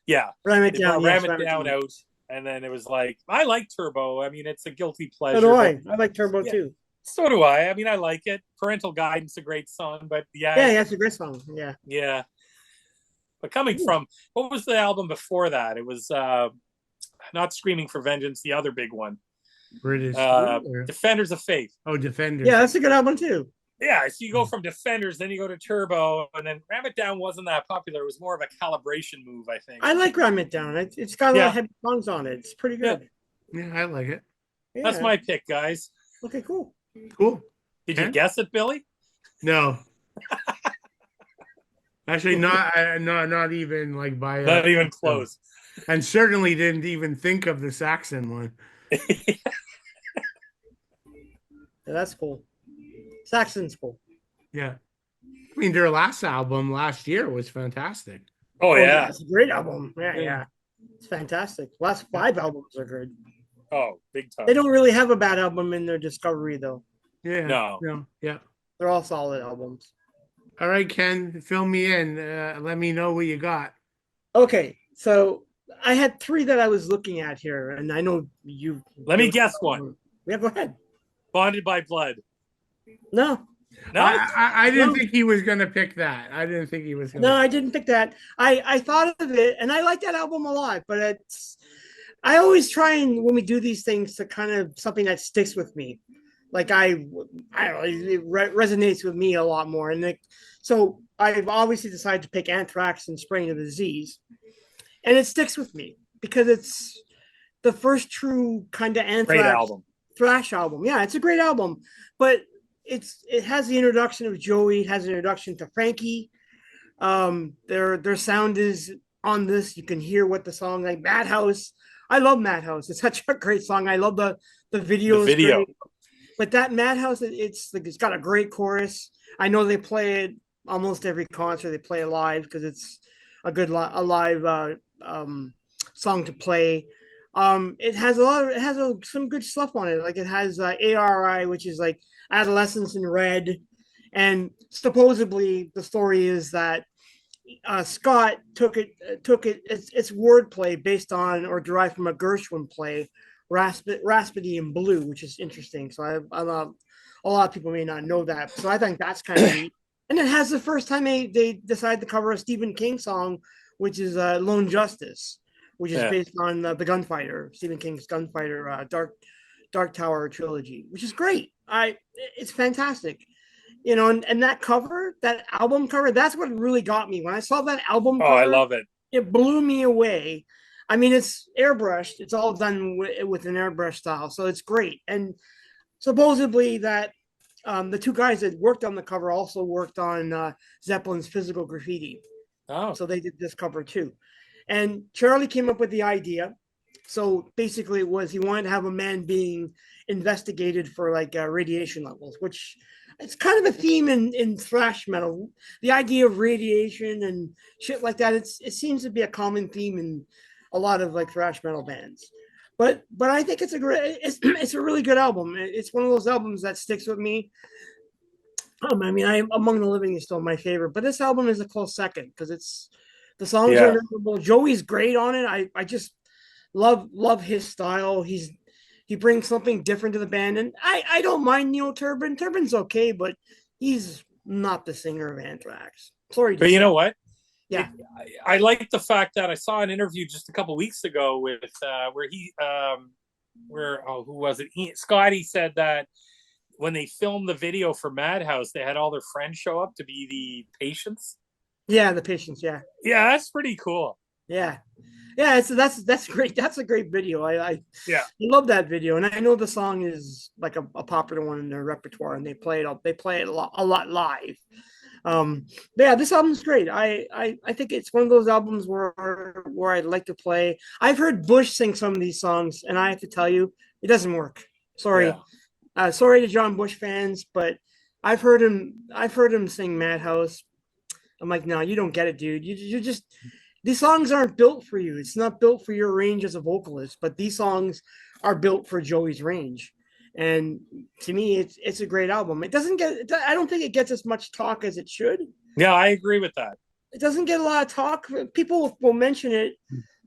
Yeah, ram it they down. brought Yes, Ram It ram it Down down. out, and then it was like I like Turbo. I mean, it's a guilty So do pleasure, but I. I like Turbo yeah, too. so do I. I mean, I like it. Parental Guidance, a great song, but Yeah, yeah, yeah, it's a great song. Yeah. yeah. But coming Ooh. from what was the album before that? It was not Screaming for Vengeance, the other big one, British Steel or Defenders of Faith. oh Defenders. Yeah, that's a good album too. Yeah, so you go from Defenders, then you go to Turbo, and then Ram It Down wasn't that popular. It was more of a calibration move, I think. I like Ram It Down. It's got a lot of Yeah, heavy songs on it. It's pretty yeah. good. Yeah, I like it. That's Yeah. my pick, guys. Okay, cool. Cool. Did you Ken? guess it, Billy? No. Actually, not even like by Not even no. close. And certainly didn't even think of the Saxon one. Yeah, that's cool. Saxon's cool. Yeah. I mean, their last album last year was fantastic. Oh Oh yeah, yeah. it's a great album. Yeah, Yeah. yeah. It's fantastic. Last Yeah. 5 albums are good. Oh, big time. They don't really have a bad album in their discovery though. Yeah. No. No. Yeah. They're all solid albums. All right, Ken, fill me in. Let me know what you got. Okay, so I had 3 that I was looking at here, and I know you. Let me guess one. Yeah, go ahead. Bonded by Blood. No, No? I didn't No. think he was going to pick that. I didn't think he was going no, to. I didn't pick that. I thought of it, and I like that album a lot. But I always try and when we do these things to kind of something that sticks with me. Like I don't know, it resonates with me a lot more, and so I've obviously decided to pick Anthrax and Spraying of the Disease, and it sticks with me because it's the first true kind of Great Anthrax album. thrash album. Yeah, it's a great album, but it has the introduction of Joey, it has an introduction to Frankie. Their sound is on this. You can hear what the song like Madhouse. I love Madhouse. It's such a great song. I love the video. The video. Great. But that Madhouse, it's got a great chorus. I know they play it almost every concert. They play it live because it's a good a live song to play. It has some good stuff on it. Like it has ARI, which is like Adolescence in Red, and supposedly the story is that Scott took it's wordplay based on or derived from a Gershwin play, Raspity in Blue, which is interesting. So I love a lot of people may not know that. So I think that's kind of neat. And it has the first time they decided to cover a Stephen King song, which is Lone Justice, which is based on the Gunfighter, Stephen King's Gunfighter, Dark Tower trilogy, which is great. It's fantastic. And that cover, that album cover, that's what really got me. When I saw that album cover, I love it. It blew me away. I mean, it's airbrushed. It's all done with an airbrush style, so it's great. And supposedly that the 2 guys that worked on the cover also worked on Zeppelin's Physical Graffiti. Oh. So they did this cover too. And Charlie came up with the idea. So basically it was he wanted to have a man being investigated for like radiation levels, which it's kind of a theme in thrash metal. The idea of radiation and shit like that. It seems to be a common theme in a lot of like thrash metal bands. But I think it's a really good album. It's one of those albums that sticks with me. I mean, Among the Living is still my favorite, but this album is a close second because the songs are memorable. Joey's great on it. love his style. He brings something different to the band, and I don't mind Neil Turbin. Turbin's okay, but he's not the singer of Anthrax. Sorry to But you say. know what? Yeah. I like the fact that I saw an interview just a couple weeks ago with who was it? Scotty said that when they filmed the video for Madhouse, they had all their friends show up to be the patients. Yeah, the Patience. Yeah. Yeah, that's pretty cool. Yeah. Yeah, that's great. That's a great video. I Yeah. love that video, and I know the song is like a popular one in their repertoire, and they play it a lot live. But yeah, this album's great. I think it's one of those albums where I'd like to play. I've heard Bush sing some of these songs, and I have to tell you, it doesn't work. Sorry, sorry to John Bush fans, but I've heard him sing Madhouse. I'm like, no, you don't get it, dude. You just these songs aren't built for you. It's not built for your range as a vocalist, but these songs are built for Joey's range. And to me, it's a great album. It doesn't get. I don't think it gets as much talk as it should. Yeah, I agree with that. It doesn't get a lot of talk. People will mention it,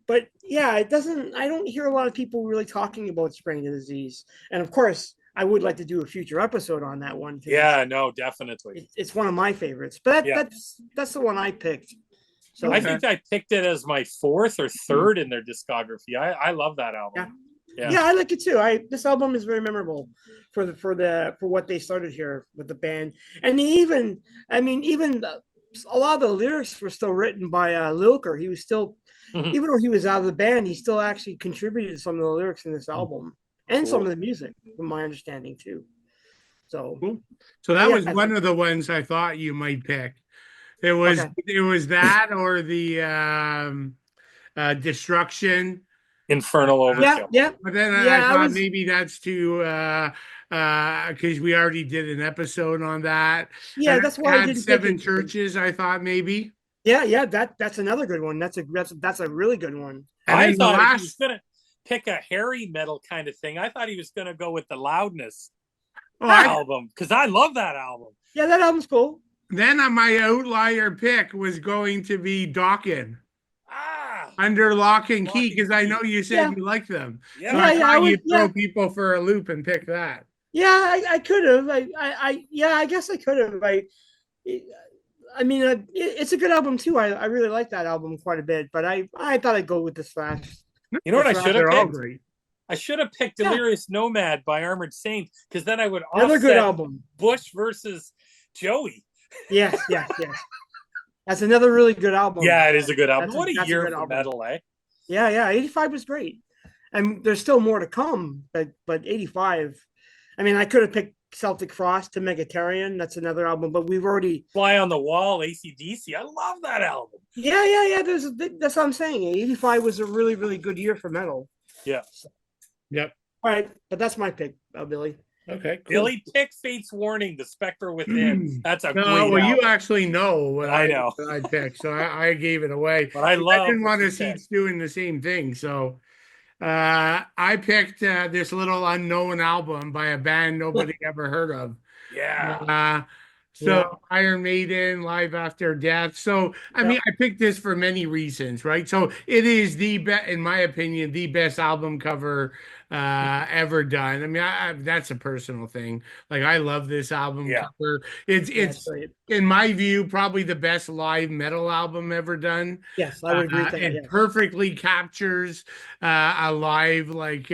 but yeah, it doesn't. I don't hear a lot of people really talking about Spraying the Disease. And of course, I would like to do a future episode on that one. Yeah, no, definitely. It's one of my favorites, but that's the one I picked. So I think I picked it as my fourth or third in their discography. I love that album. Yeah, I like it too. This album is very memorable for what they started here with the band, and even a lot of the lyrics were still written by Lilker. He was still, even though he was out of the band, he still actually contributed to some of the lyrics in this album and some of the music, from my understanding too. So, so that was one of the ones I thought you might pick. It was that or the Destruction. Infernal Overkill. Yeah. But then I thought maybe that's too because we already did an episode on that. Yeah, that's why I didn't Seven Churches. I thought maybe. Yeah, that's another good one. That's a really good one. And I thought he was gonna pick a hairy metal kind of thing. I thought he was gonna go with the Loudness album because I love that album. Yeah, that album's cool. Then my outlier pick was going to be Dokken. Under Lock and Key, because I know you said you like them. Yeah, so I thought you'd throw people for a loop and pick that. Yeah, I could have. I guess I could have. I mean, it's a good album too. I really like that album quite a bit, but I thought I'd go with the Thrash. You know what I should have picked? I should have picked Delirious Nomad by Armored Saint, because then I would another good album. Bush versus Joey. Yes. That's another really good album. Yeah, it is a good album. What a year for metal, eh? Yeah. 85 was great. And there's still more to come, but 85. I mean, I could have picked Celtic Frost to Megatarian. That's another album, but we've already Fly on the Wall, AC/DC. I love that album. Yeah. That's what I'm saying. 85 was a really, really good year for metal. Yeah. Yep. All right, but that's my pick, Billy. Okay, cool. Billy picked Fate's Warning, The Spectre Within. That's a great well, album. you actually know what I know. I picked, so I gave it away. But I didn't want to see doing the same thing, so I picked this little unknown album by a band nobody ever heard of. Yeah. Iron Maiden, Live After Death. So I mean, I picked this for many reasons, right? So it is in my opinion, the best album cover ever done. I mean, that's a personal thing. Like, I love this album cover. It's in my view probably the best live metal album ever done. Yes, I would agree with that. It perfectly captures a live, like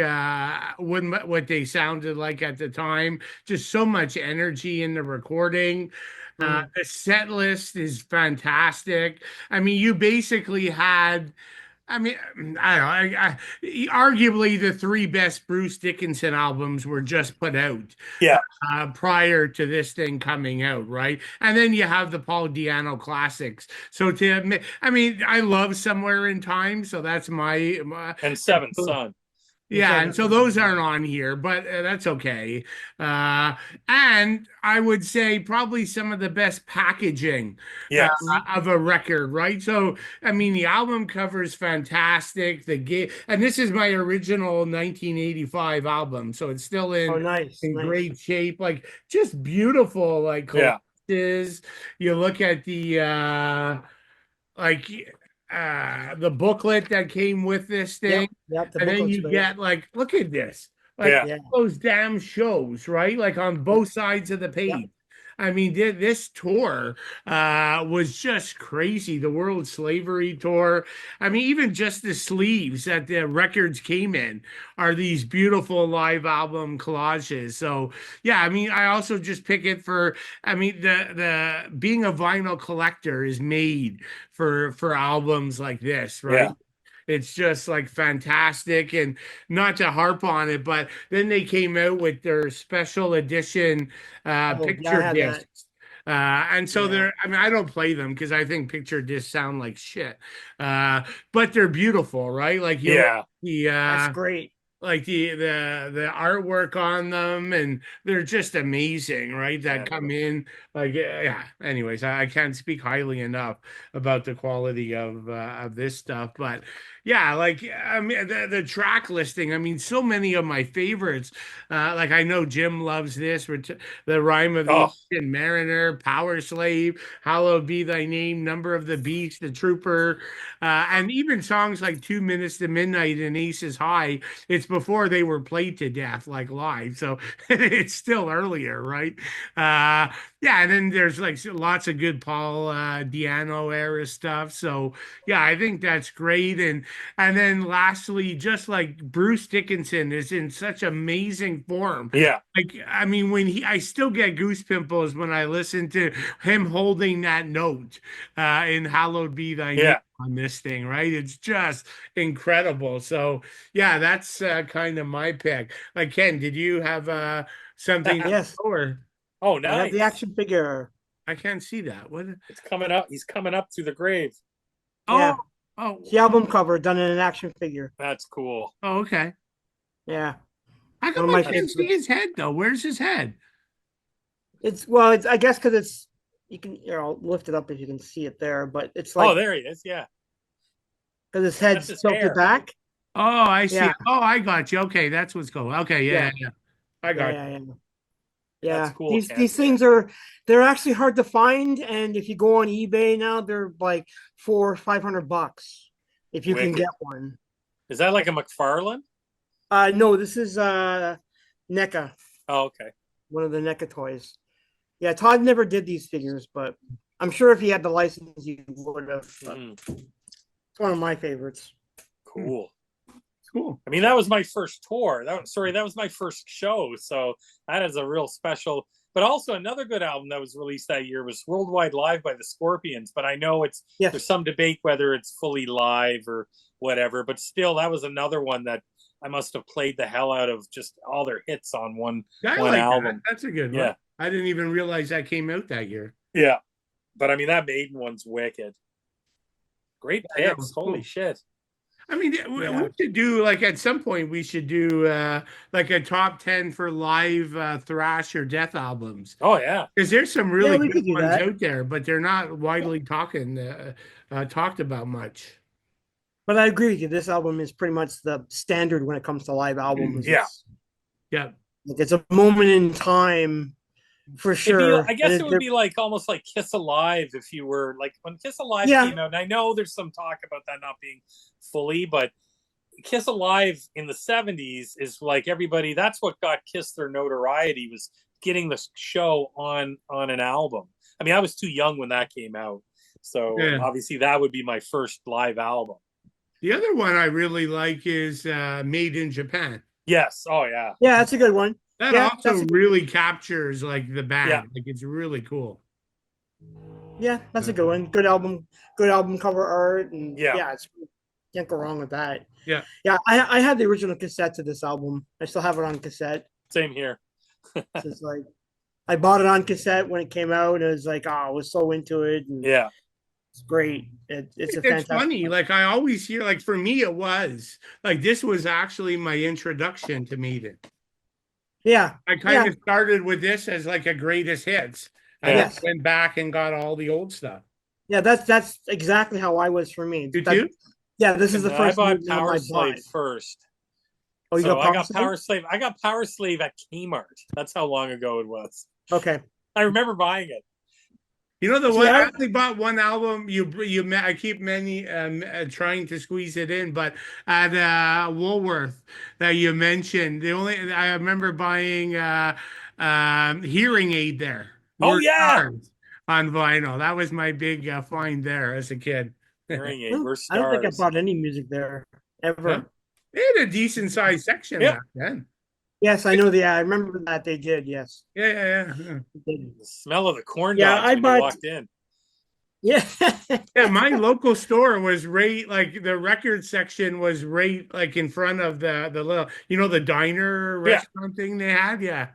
what they sounded like at the time. Just so much energy in the recording. The set list is fantastic. I mean, you basically had, I mean, I don't know. Arguably, the three best Bruce Dickinson albums were just put out. Yeah. Prior to this thing coming out, right? And then you have the Paul Di'Anno classics. So I mean, I love Somewhere in Time. So that's my and Seventh Son. Yeah, and so those aren't on here, but that's okay. And I would say probably some of the best packaging of a record, right? So, I mean, the album cover is fantastic. And this is my original 1985 album, so it's still in great shape. Like, just beautiful, like, collapses. You look at the the booklet that came with this thing. Yep, the And then booklet's you great. get like, look at this, like Yeah. Yeah. those damn shows, right? Like on both sides of the page. I mean, this tour was just crazy. The World Slavery Tour. I mean, even just the sleeves that the records came in are these beautiful live album collages. So yeah, I mean, I also just pick it for. I mean, the being a vinyl collector is made for albums like this, right? Yeah. It's just like fantastic. And not to harp on it, but then they came out with their special edition Oh, yeah, I picture had that. discs. And so Yeah. I mean, I don't play them because I think picture discs sound like shit. But they're beautiful, right? Like you look Yeah. at the That's great. like the artwork on them, and they're just amazing, right? That Yeah. come in like yeah. Anyways, I can't speak highly enough about the quality of this stuff, but yeah, like I mean the track listing. I mean, so many of my favorites. Like I know Jim loves this. The Rhyme of the Oh, Ancient Mariner, Power Slave, Hallowed Be Thy Name, Number of the Beast, The Trooper, and even songs like 2 Minutes to Midnight and Aces High. It's before they were played to death like live, so it's still earlier, right? Yeah, and then there's like lots of good Paul Diano era stuff. So yeah, I think that's great. And then lastly, just like Bruce Dickinson is in such amazing form. yeah. Like, I mean, I still get goose pimples when I listen to him holding that note in Hallowed Be Thy Name Yeah. on this thing, right? It's just incredible. So, yeah, that's kind of my pick. Like, Ken, did you have something Yes, or Oh, I have the nice. action figure. I can't see that. What? It's coming up. He's coming up through the grave. Oh, Yeah, oh, the album cover done in an action figure. That's cool. oh, okay. Yeah, How one come of I my can't see favorites. his head though? Where's his head? It's I guess because it's you can I'll lift it up if you can see it there, but it's Oh, like there he is. Yeah. because his That's head's his tilted hair. back. Oh, I see. Yeah, Oh, I got you. Okay, that's what's going. Okay, yeah, yeah, yeah. I yeah, got yeah, you. yeah. That's Yeah, cool, these Ken. these things they're actually hard to find, and if you go on eBay now, they're like $400-500 if you can Wicked. get one. Is that like a McFarlane? No, this is NECA, Oh, okay. one of the NECA toys. Yeah, Todd never did these figures, but I'm sure if he had the license, he would have. Mhm. It's one of my favorites. Cool. Cool. I mean, that was my first tour. That was my first show. So that is a real special. But also another good album that was released that year was Worldwide Live by the Scorpions. But I know there's Yes, some debate whether it's fully live or whatever. But still, that was another one that I must have played the hell out of, just all their hits on one I like that. album. That's a good one. Yeah, I didn't even realize that came out that year. yeah. But I mean, that Maiden one's wicked. Great Yeah, that picks. was Holy cool. shit. I mean, yeah, we should do like at some point we should do like a top 10 for live thrash or death albums. Oh yeah. Because there's some yeah. really We good could do ones that. out there, but they're not widely talked about much. But I agree with you. This album is pretty much the standard when it comes to live albums. Yeah. Yeah. It's a moment in time for sure. I guess it would be like almost like Kiss Alive if you were like when Kiss Alive Yeah. came out. And I know there's some talk about that not being fully, but Kiss Alive in the 70s is like everybody. That's what got Kiss their notoriety, was getting the show on an album. I mean, I was too young when that came out, so Yeah. obviously that would be my first live album. The other one I really like is Made in Japan. Yes. Oh yeah. Yeah, that's a good one. That Yeah, also really captures like the band. Yeah. Like it's really cool. Yeah, that's a good one. Good album cover art, and Yeah. yeah, can't go wrong with that. Yeah. Yeah, I had the original cassette to this album. I still have it on cassette. Same here. So it's like I bought it on cassette when it came out, and it was like, oh, I was so into it. And Yeah. it's great. It's a It's fantastic. funny. Like I always hear, like for me, it was like this was actually my introduction to Maiden. Yeah, I kind of started with this as like a greatest hits, and Yes. then went back and got all the old stuff. yeah. That's exactly how I was for me. You That- too? Yeah, this is the I first bought Maiden album Power I Slave bought. first. Oh, you So got I got Slave? Power Slave. I got Power Slave at Kmart. That's how long ago it was. Okay. I remember buying it. You know the See, one I only bought one album. I keep many trying to squeeze it in, but at Woolworth that you mentioned, I remember buying Hearing Aid there. Oh Were yeah, stars on vinyl. That was my big find there as a kid. hearing aid. We're I don't think I stars. bought any music there Huh? ever. They had a decent sized section Yep. back then. Yes, I know the. I remember that they did. Yes, Yeah. they did. The smell of the corn Yeah, dogs I when you bought. walked in. Yeah, Yeah, my local store was right like the record section was right like in front of the little the diner Yeah, restaurant thing they had. Yeah.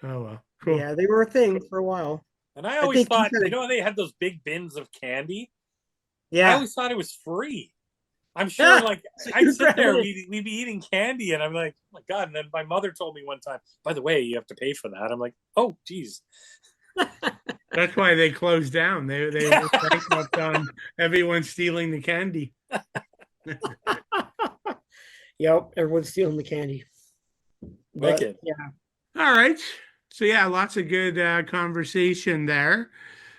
Oh well, cool. yeah, they were a thing for a while. and I I always think you thought, said it. they had those big bins of candy. I Yeah. always thought it was free. I'm sure, Ah, like, so I'd you sit there, grabbed it. we'd be eating candy, and I'm like, oh my God. And then my mother told me one time, by the way, you have to pay for that. I'm like, oh, geez. That's why they closed down. They went bankrupt on everyone stealing the candy. Yep, everyone's stealing the candy. But Wicked. yeah, All right. So yeah, lots of good conversation there.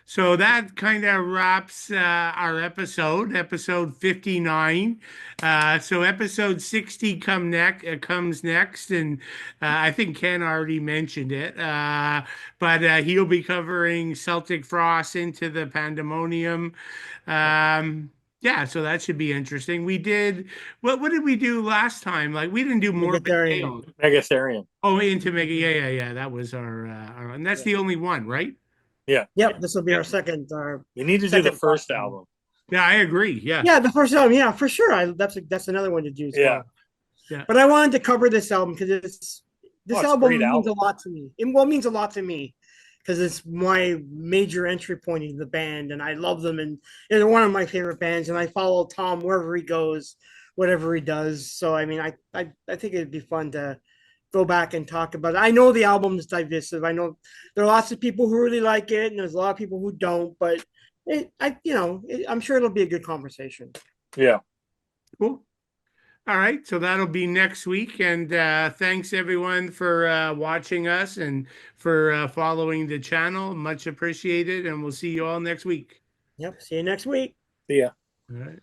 So that kind of wraps our episode 59. So episode 60 comes next, and I think Ken already mentioned it, but he'll be covering Celtic Frost into the Pandemonium. Yeah, so that should be interesting. We did what did we do last time? Like we didn't do Morbid vegetarian. Tales. Megatherium. Oh, into Mega, yeah. That was and that's Yeah. the only one, right? Yeah. Yep, this will be Yeah. our second. You need to do the Second first one. album. Yeah, I agree. Yeah. Yeah, the first album. Yeah, for sure. That's another one to do as Yeah. well. Yeah. But I wanted to cover this album because it's a album great means album. a lot to me. It means a lot to me because it's my major entry point into the band, and I love them, and they're one of my favorite bands. And I follow Tom wherever he goes, whatever he does. So I mean, I think it'd be fun to go back and talk about it. I know the album's divisive. I know there are lots of people who really like it, and there's a lot of people who don't. But I'm sure it'll be a good conversation. Yeah. Cool. All right. So that'll be next week. And thanks everyone for watching us and for following the channel. Much appreciated. And we'll see you all next week. Yep. See you next week. See ya. All right.